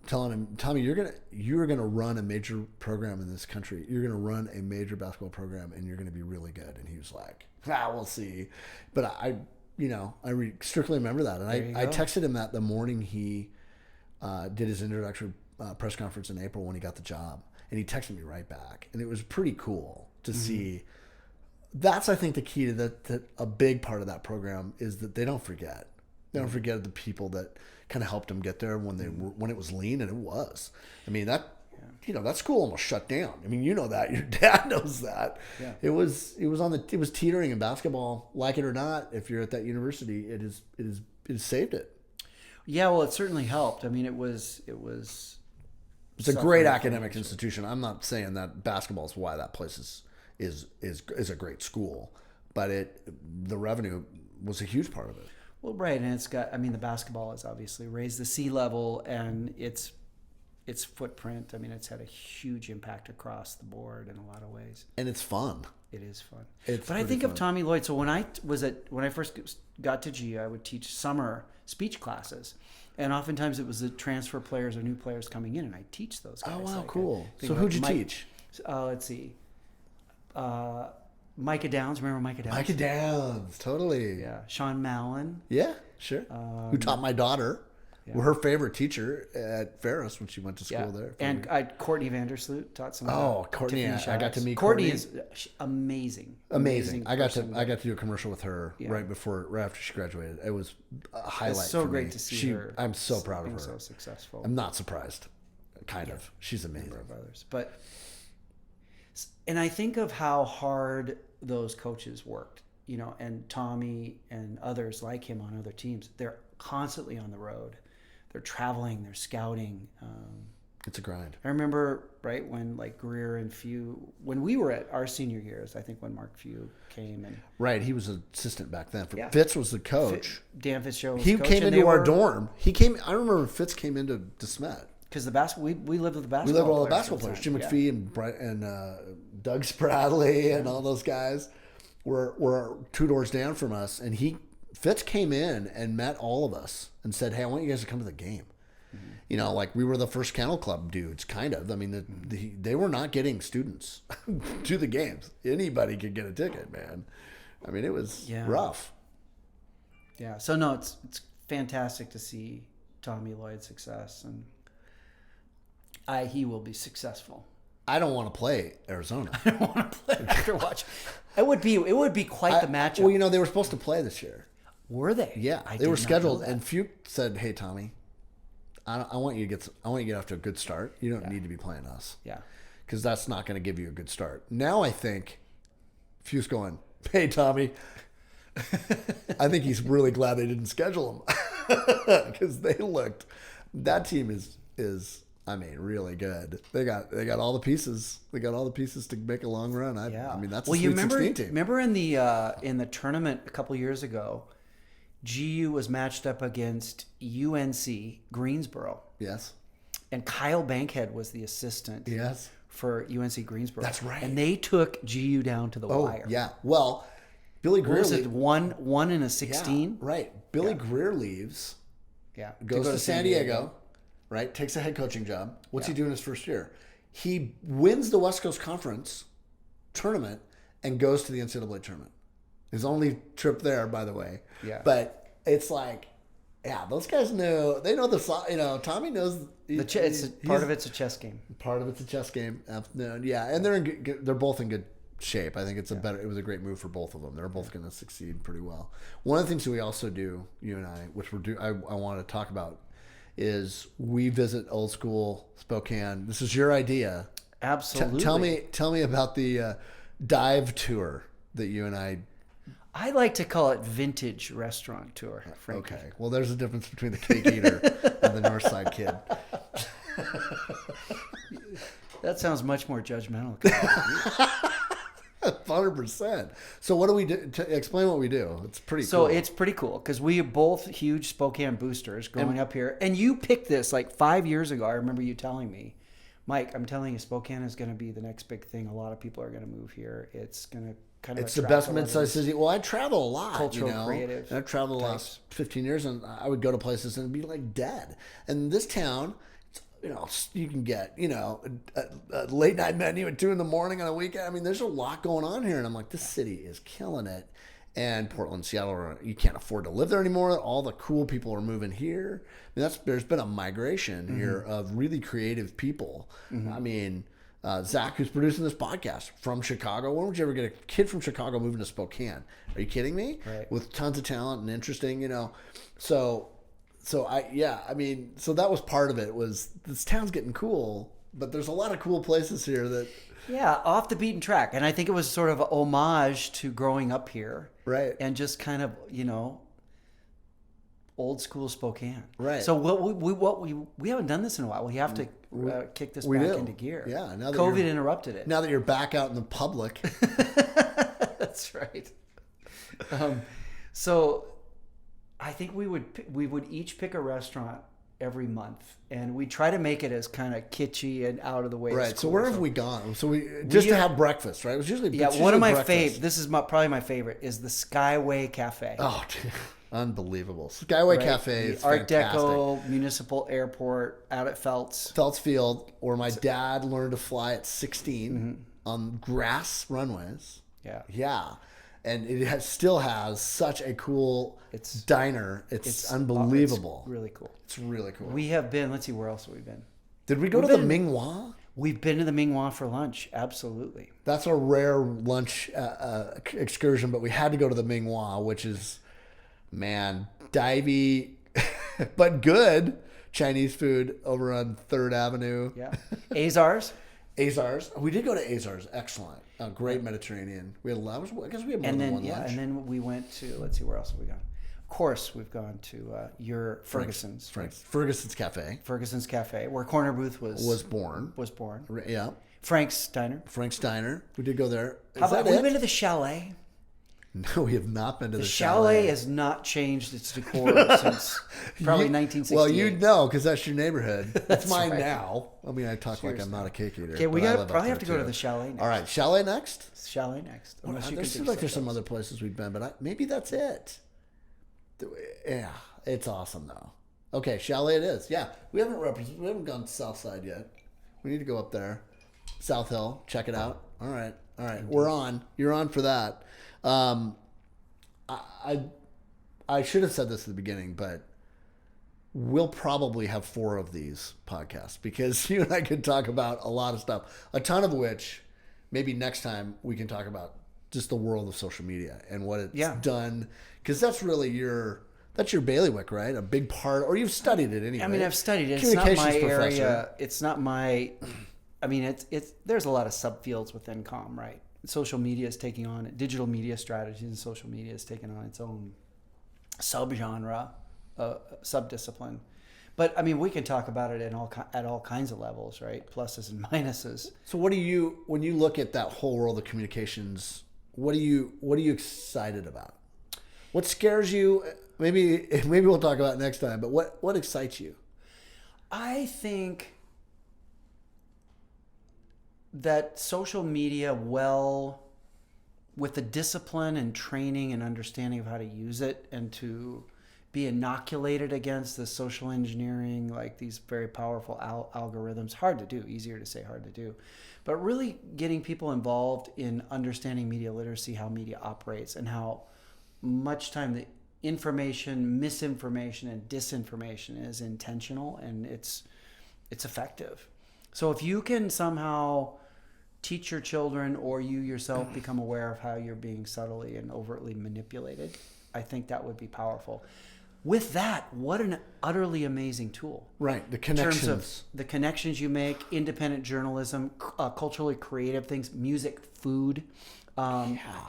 Telling him, Tommy, you're gonna run a major program in this country. You're gonna run a major basketball program, and you're gonna be really good. And he was like, we'll see. But strictly remember that. And I go. texted him that the morning he did his introductory press conference in April when he got the job. And he texted me right back. And it was pretty cool to see. That's, I think, the key to that a big part of that program is that they don't forget. They don't forget the people that kind of helped them get there when it was lean, and it was. I mean, that school almost shut down. I mean, you know that. Your dad knows that. Yeah. It was teetering in basketball, like it or not. If you're at that university, it saved it. Yeah, well, it certainly helped. I mean, it's a great academic institution. I'm not saying that basketball is why that place is a great school, but the revenue was a huge part of it. Well, right, and the basketball has obviously raised the sea level and its footprint. I mean, it's had a huge impact across the board in a lot of ways. And it's fun. It is fun. But I think of Tommy Lloyd. So when I first got to GU, I would teach summer speech classes. And oftentimes it was the transfer players or new players coming in, and I teach those guys. Oh, wow, cool. So who'd you teach? Let's see. Micah Downs. Remember Micah Downs? Micah Downs, totally. Yeah. Sean Mallon. Yeah, sure. Who taught my daughter. Yeah. Her favorite teacher at Ferris when she went to school there. And Courtney Vandersloot taught some. Oh, Courtney! I got to meet Courtney. Is amazing. Amazing. I got to do a commercial with her right after she graduated. It was a highlight. It's so for great me. to see her. I'm so proud of her. So successful. I'm not surprised. Kind of. She's amazing. Of others, and I think of how hard those coaches worked. And Tommy and others like him on other teams. They're constantly on the road. They're traveling, they're scouting. It's a grind. I remember, right, when Greer and Few, when we were at our senior years, I think when Mark Few came. Right, he was an assistant back then. Fitz was the coach. Dan Fitzgerald was He coach, came into our dorm. I remember Fitz came into DeSmet. Because we lived with the basketball players. We lived with all the basketball players. Jim McPhee and Doug Spradley and all those guys were 2 doors down from us. And Fitz came in and met all of us and said, "Hey, I want you guys to come to the game." Mm-hmm. We were the first Kennel Club dudes, kind of. I mean, they were not getting students to the games. Anybody could get a ticket, man. I mean, it was rough. Yeah. So no, it's fantastic to see Tommy Lloyd's success, and he will be successful. I don't want to play Arizona. I don't want to play after watch. It would be quite the matchup. Well, they were supposed to play this year. Were they? Yeah, they were scheduled, and Fuke said, "Hey, Tommy, I want you to get off to a good start. You don't need to be playing us, because that's not going to give you a good start." Now I think Fuke's going, "Hey, Tommy, I think he's really glad they didn't schedule him because that team is." I mean, really good. They got all the pieces. They got all the pieces to make a long run. I mean, that's a Sweet 16 team. Remember in the tournament a couple years ago, GU was matched up against UNC Greensboro. Yes. And Kyle Bankhead was the assistant. Yes. For UNC Greensboro. That's right. And they took GU down to the wire. Yeah. Well, Billy Greer was it one in a 16? Yeah, right. Billy Greer leaves. Yeah. Goes to San Diego. Right, takes a head coaching job. What's he doing his first year? He wins the West Coast Conference tournament and goes to the NCAA tournament. His only trip there, by the way. Yeah. But it's those guys know. They know Tommy knows. Part of it's a chess game. Part of it's a chess game. Yeah, and they're both in good shape. I think it was a great move for both of them. They're both going to succeed pretty well. One of the things that we also do, you and I, which I want to talk about, is we visit old school Spokane. This is your idea. Absolutely. Tell me about the dive tour that you and I like to call it vintage restaurant tour, frankly. Okay. Well, there's a difference between the cake eater and the North Side kid. That sounds much more judgmental. 100%. So what do we do? Explain what we do. It's pretty cool. So it's pretty cool because we are both huge Spokane boosters growing up here. And you picked this 5 years ago. I remember you telling me, Mike, I'm telling you, Spokane is going to be the next big thing. A lot of people are going to move here. It's going to kind of It's the best mid-sized city. Well, I travel a lot. Cultural, creative. And I've traveled the last 15 years, and I would go to places and be dead. And this town, you can get, a late night menu at 2 a.m. on a weekend. I mean, there's a lot going on here. And I'm like, this city is killing it. And Portland, Seattle, you can't afford to live there anymore. All the cool people are moving here. I mean, there's been a migration here of really creative people. I mean, Zach, who's producing this podcast from Chicago. When would you ever get a kid from Chicago moving to Spokane? Are you kidding me? Right. With tons of talent and interesting, So that was part of it. Was this town's getting cool, but there's a lot of cool places here that. Yeah, off the beaten track. And I think it was sort of a homage to growing up here. Right. And just kind of, old school Spokane. Right. So we haven't done this in a while. We have to kick this back into gear. Yeah. Now that COVID interrupted it. Now that you're back out in the public. That's right. So I think we would each pick a restaurant every month, and we try to make it as kind of kitschy and out of the way. Right. as So cool. where have we gone? So to have breakfast, right? It was usually one of my breakfast. favorite. This is probably my favorite is the Skyway Cafe. Oh, dude, unbelievable! Skyway Cafe is Art fantastic. Deco Municipal Airport out at Feltz Field, where my dad learned to fly at 16 on grass runways. Yeah. Yeah. And it still has such a cool diner. It's unbelievable. It's really cool. It's really cool. We have been, let's see, where else have we been? Did we go to the Ming-Hua? We've been to the Ming-Hua for lunch. Absolutely. That's a rare lunch excursion, but we had to go to the Ming-Hua, which is, man, divey, but good Chinese food over on 3rd Avenue. Yeah. Azars. We did go to Azars. Excellent. Great Mediterranean. We had a lot. I guess we had more than one lunch. And then we went to, let's see, where else have we gone? Of course, we've gone to your Ferguson's. Ferguson's Cafe. Ferguson's Cafe, where Corner Booth was born. Yeah. Frank's Diner. We did go there. How about, have we been to the Chalet? No, we have not been to the Chalet has not changed its decor since probably 1968. Well, you know, because that's your neighborhood. That's mine right. now. I mean, I talk like I'm not a cake eater. Okay, we probably have to go to the Chalet next. All right, Chalet next? Chalet next. Unless there seems like there's some other places we've been, but maybe that's it. Yeah, it's awesome though. Okay, Chalet it is. Yeah, we haven't gone south side yet. We need to go up there. South Hill, check it out. All right. We're on. You're on for that. I should have said this at the beginning, but we'll probably have 4 of these podcasts because you and I could talk about a lot of stuff, a ton of which maybe next time we can talk about just the world of social media and what it's done. Because that's really your bailiwick, right? A big part, or you've studied it anyway. I mean, I've studied it. It's not my area. It's not my, I mean, it's there's a lot of subfields within comm, right? Social media is taking on digital media strategies, and social media is taking on its own subgenre, subdiscipline. But I mean, we can talk about it at all kinds of levels, right? Pluses and minuses. So, when you look at that whole world of communications, what are you excited about? What scares you? Maybe we'll talk about it next time. But what excites you? I think that social media, with the discipline and training and understanding of how to use it and to be inoculated against the social engineering, like these very powerful algorithms, hard to do, easier to say, hard to do, but really getting people involved in understanding media literacy, how media operates, and how much time the information, misinformation, and disinformation is intentional and it's effective. So if you can somehow teach your children or you yourself become aware of how you're being subtly and overtly manipulated, I think that would be powerful. With that, what an utterly amazing tool. Right, the connections. In terms of the connections you make, independent journalism, culturally creative things, music, food,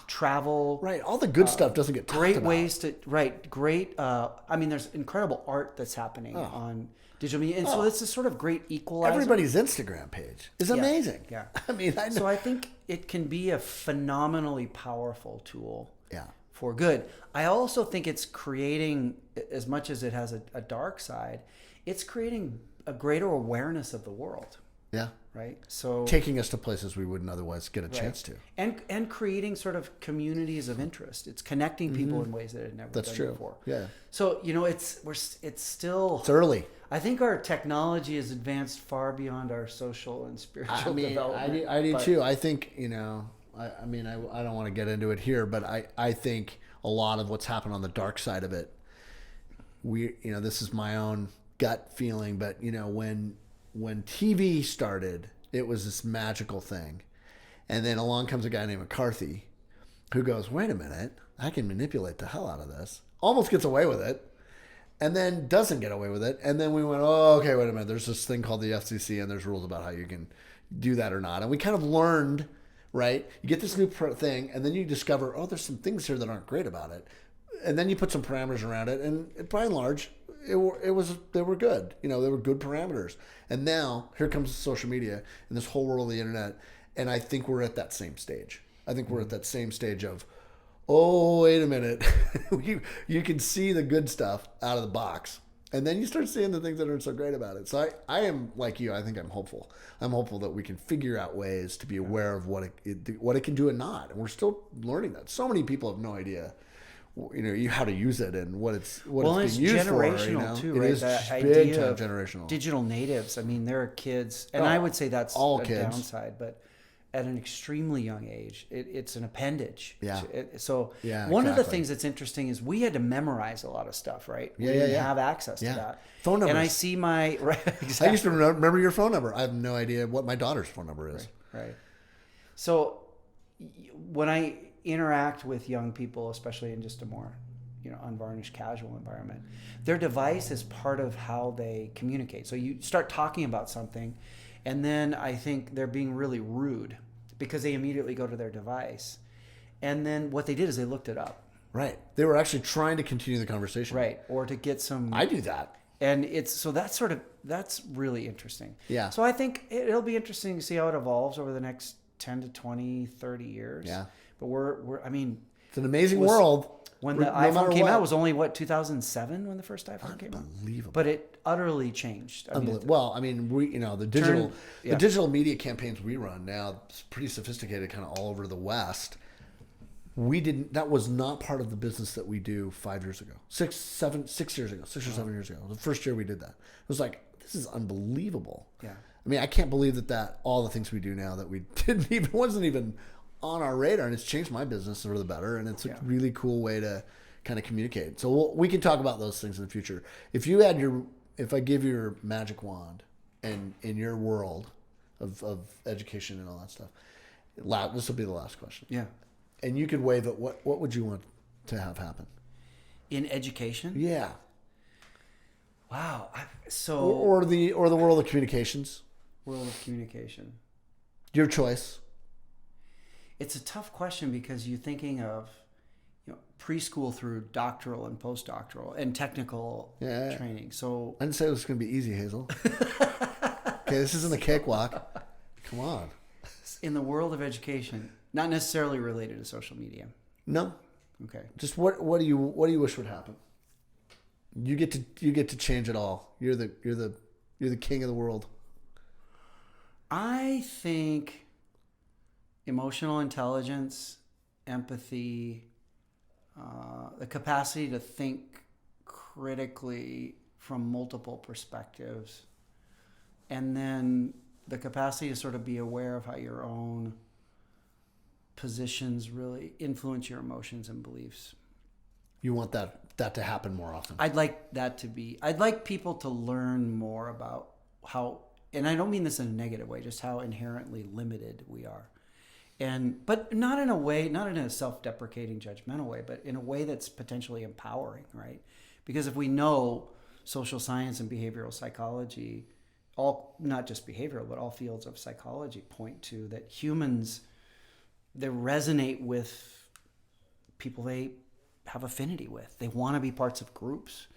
travel. Right, all the good stuff doesn't get talked great about. Ways to, right, great, I mean, there's incredible art that's happening on digital media. And so it's a sort of great equalizer. Everybody's Instagram page is amazing. Yeah. I mean, I know. So I think it can be a phenomenally powerful tool. Yeah. For good. I also think it's creating, as much as it has a dark side, it's creating a greater awareness of the world. Yeah. Right. So taking us to places we wouldn't otherwise get a chance to. And creating sort of communities of interest. It's connecting people in ways that it never done before. Yeah. So, it's still It's early. I think our technology has advanced far beyond our social and spiritual development. I do too. I think, I mean, I don't want to get into it here, but I think a lot of what's happened on the dark side of it. This is my own gut feeling, but when TV started, it was this magical thing. And then along comes a guy named McCarthy who goes, wait a minute, I can manipulate the hell out of this. Almost gets away with it. And then doesn't get away with it. And then we went, oh, okay, wait a minute. There's this thing called the FCC, and there's rules about how you can do that or not. And we kind of learned, right? You get this new thing, and then you discover, oh, there's some things here that aren't great about it. And then you put some parameters around it, and by and large, they were good. They were good parameters. And now here comes social media and this whole world of the internet, and I think we're at that same stage. I think we're at that same stage of, oh, wait a minute. you can see the good stuff out of the box. And then you start seeing the things that aren't so great about it. So I am like you. I think I'm hopeful. I'm hopeful that we can figure out ways to be aware of what it can do and not. And we're still learning that. So many people have no idea, how to use it and what it's being used for. Well, it's generational too, right? It is big time generational. Digital natives. I mean, there are kids, and I would say that's all a kids. downside, but at an extremely young age, it's an appendage. Yeah. One of the things that's interesting is we had to memorize a lot of stuff, right? We didn't have access to that. Phone numbers. And I see exactly. I used to remember your phone number. I have no idea what my daughter's phone number is. Right. So when I interact with young people, especially in just a more, unvarnished casual environment, their device is part of how they communicate. So you start talking about something, and then I think they're being really rude because they immediately go to their device. And then what they did is they looked it up. Right. They were actually trying to continue the conversation. Right. Or to get some... I do that. And that's really interesting. Yeah. So I think it'll be interesting to see how it evolves over the next 10 to 20, 30 years. Yeah. But it's an amazing world. When the iPhone came out, it was only 2007 when the first iPhone came out. Unbelievable. But it utterly changed. The digital media campaigns we run now, it's pretty sophisticated, kind of all over the West. That was not part of the business that we do 5 years ago, 6 or 7 years ago. The first year we did that, it was like, this is unbelievable. Yeah. I mean, I can't believe that all the things we do now that we wasn't even on our radar, and it's changed my business for the better, and it's a really cool way to kind of communicate. So we can talk about those things in the future. If I give you your magic wand and in your world of education and all that stuff, this will be the last question. Yeah. And you could wave it. What would you want to have happen in education? Yeah. Wow. Or the world of communications. World of communication. Your choice. It's a tough question because you're thinking of preschool through doctoral and postdoctoral and technical training. So I didn't say it was going to be easy, Hazel. Okay, this isn't a cakewalk. Come on. In the world of education, not necessarily related to social media. No. Okay. Just what do you wish would happen? You get to change it all. You're the king of the world. I think emotional intelligence, empathy, the capacity to think critically from multiple perspectives, and then the capacity to sort of be aware of how your own positions really influence your emotions and beliefs. You want that to happen more often. I'd like people to learn more about how, and I don't mean this in a negative way, just how inherently limited we are. But not in a self-deprecating, judgmental way, but in a way that's potentially empowering, right? Because if we know social science and behavioral psychology, not just behavioral, but all fields of psychology point to that humans, they resonate with people they have affinity with. They want to be parts of groups.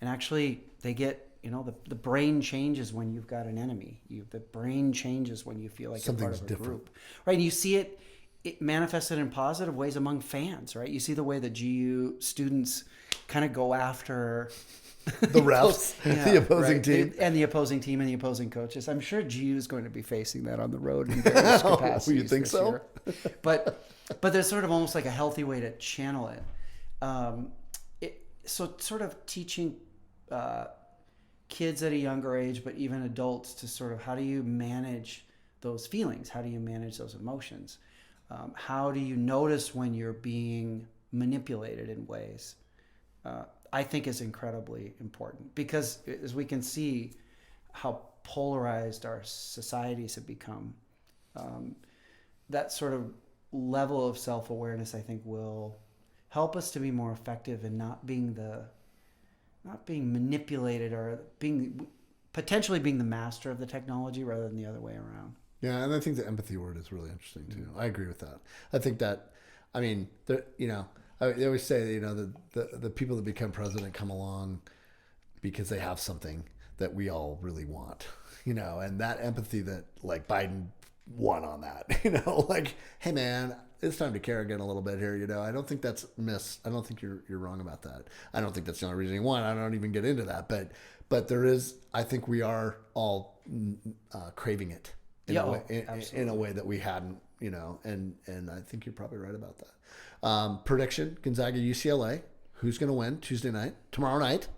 And actually, they get, the brain changes when you've got an enemy. The brain changes when you feel like you're part of a group. Right? And you see it manifested in positive ways among fans, right? You see the way the GU students kind of go after the refs, the opposing team. And the opposing team and the opposing coaches. I'm sure GU is going to be facing that on the road in various capacities. You think so? Year. But there's sort of almost like a healthy way to channel it. So sort of teaching kids at a younger age, but even adults, to sort of, how do you manage those feelings? How do you manage those emotions? How do you notice when you're being manipulated in ways, I think is incredibly important, because as we can see how polarized our societies have become, that sort of level of self-awareness, I think, will help us to be more effective in not being manipulated, or potentially being the master of the technology rather than the other way around. Yeah, and I think the empathy word is really interesting too. I agree with that. I think that, I mean, they always say, the people that become president come along because they have something that we all really want, and that empathy that, like, Biden won on that, like, hey man, it's time to care again a little bit here. I don't think that's I don't think you're wrong about that. I don't think that's the only reason he won. I don't even get into that, but there is, I think we are all craving it in a way that we hadn't, and I think you're probably right about that. Prediction: Gonzaga UCLA. Who's going to win Tuesday night? Tomorrow night?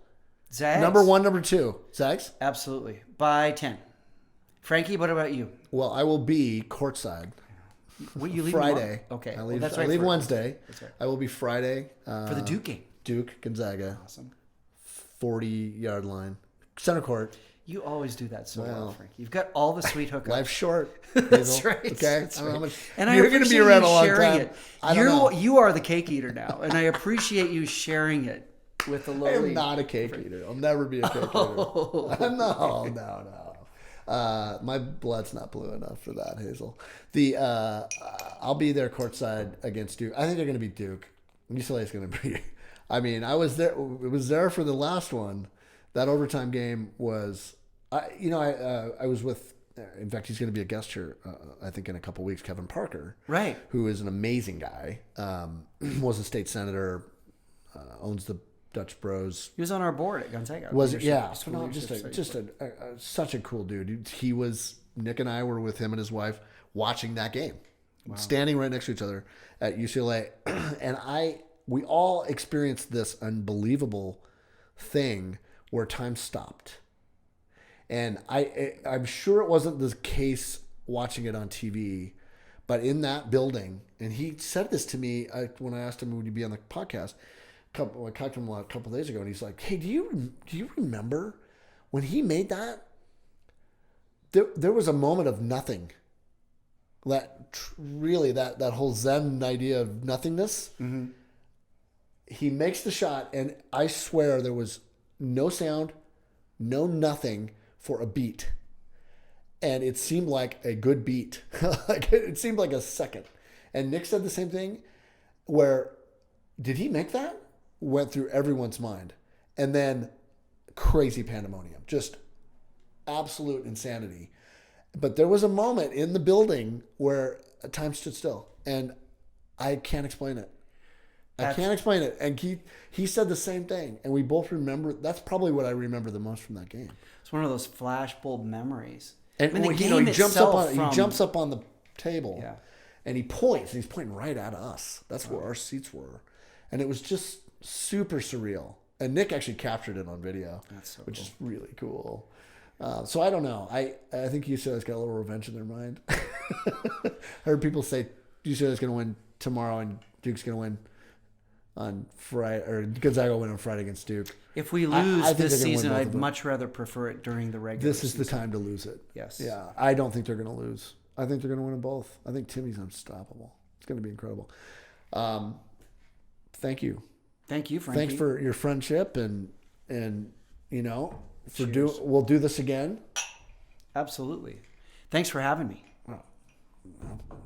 Zags. Number 1, number 2. Zags? Absolutely. By 10. Frankie, what about you? Well, I will be courtside. What, you leave Friday. Okay. I leave, that's I right. leave Wednesday. That's right. I will be Friday. For the Duke game. Duke, Gonzaga. Awesome. 40-yard line. Center court. You always do that so well, Frankie. You've got all the sweet hookups. Life's short. That's right. Okay. That's I don't know how right. much. And You're going to be around a long time. I don't know. You are the cake eater now, and I appreciate you sharing it with the I lowly. am not a cake eater. I'll never be a cake eater. No. My blood's not blue enough for that, Hazel. I'll be there courtside against Duke. I think they're going to beat Duke. UCLA's going to be. I mean, I was there. It was there for the last one. That overtime game was. I was with. In fact, he's going to be a guest here. I think in a couple weeks. Kevin Parker, right? Who is an amazing guy. Was a state senator. Owns the Dutch Bros. He was on our board at Gonzaga. Such a cool dude. He was. Nick and I were with him and his wife watching that game, standing right next to each other at UCLA, and we all experienced this unbelievable thing where time stopped, and I'm sure it wasn't the case watching it on TV, but in that building, and he said this to me when I asked him, would you be on the podcast? I talked to him a couple of days ago, and he's like, "Hey, do you remember when he made that? There was a moment of nothing. That whole Zen idea of nothingness. Mm-hmm. He makes the shot, and I swear there was no sound, no nothing for a beat, and it seemed like a good beat. Like it seemed like a second. And Nick said the same thing. Where did he make that? Went through everyone's mind, and then crazy pandemonium, just absolute insanity. But there was a moment in the building where time stood still, and I can't explain it. I can't explain it. And he said the same thing, and we both remember. That's probably what I remember the most from that game. It's one of those flashbulb memories. And I mean, he jumps up on the table, and he points. And he's pointing right at us. That's where our seats were, and it was just super surreal. And Nick actually captured it on video, which is really cool. So I don't know. I think UCLA's got a little revenge in their mind. I heard people say UCLA's going to win tomorrow and Duke's going to win on Friday, or Gonzaga will win on Friday against Duke. If we lose this season, I'd much rather prefer it during the regular season. This is the time to lose it. Yes. Yeah. I don't think they're going to lose. I think they're going to win them both. I think Timmy's unstoppable. It's going to be incredible. Thank you. Thank you, Frankie. Thanks for your friendship and we'll do this again. Absolutely. Thanks for having me. It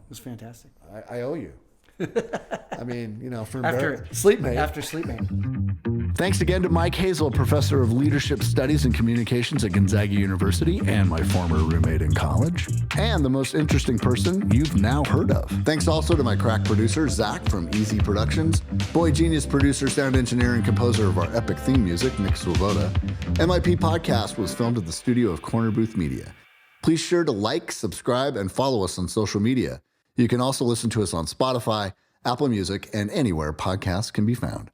was fantastic. I owe you. I mean, for after Sleepmate. Thanks again to Mike Hazel, professor of leadership studies and communications at Gonzaga University and my former roommate in college, and the most interesting person you've now heard of. Thanks also to my crack producer, Zach from Easy Productions, Boy Genius producer, sound engineer, and composer of our epic theme music, Nick Swoboda. MIP Podcast was filmed at the studio of Corner Booth Media. Please sure to like, subscribe, and follow us on social media. You can also listen to us on Spotify, Apple Music, and anywhere podcasts can be found.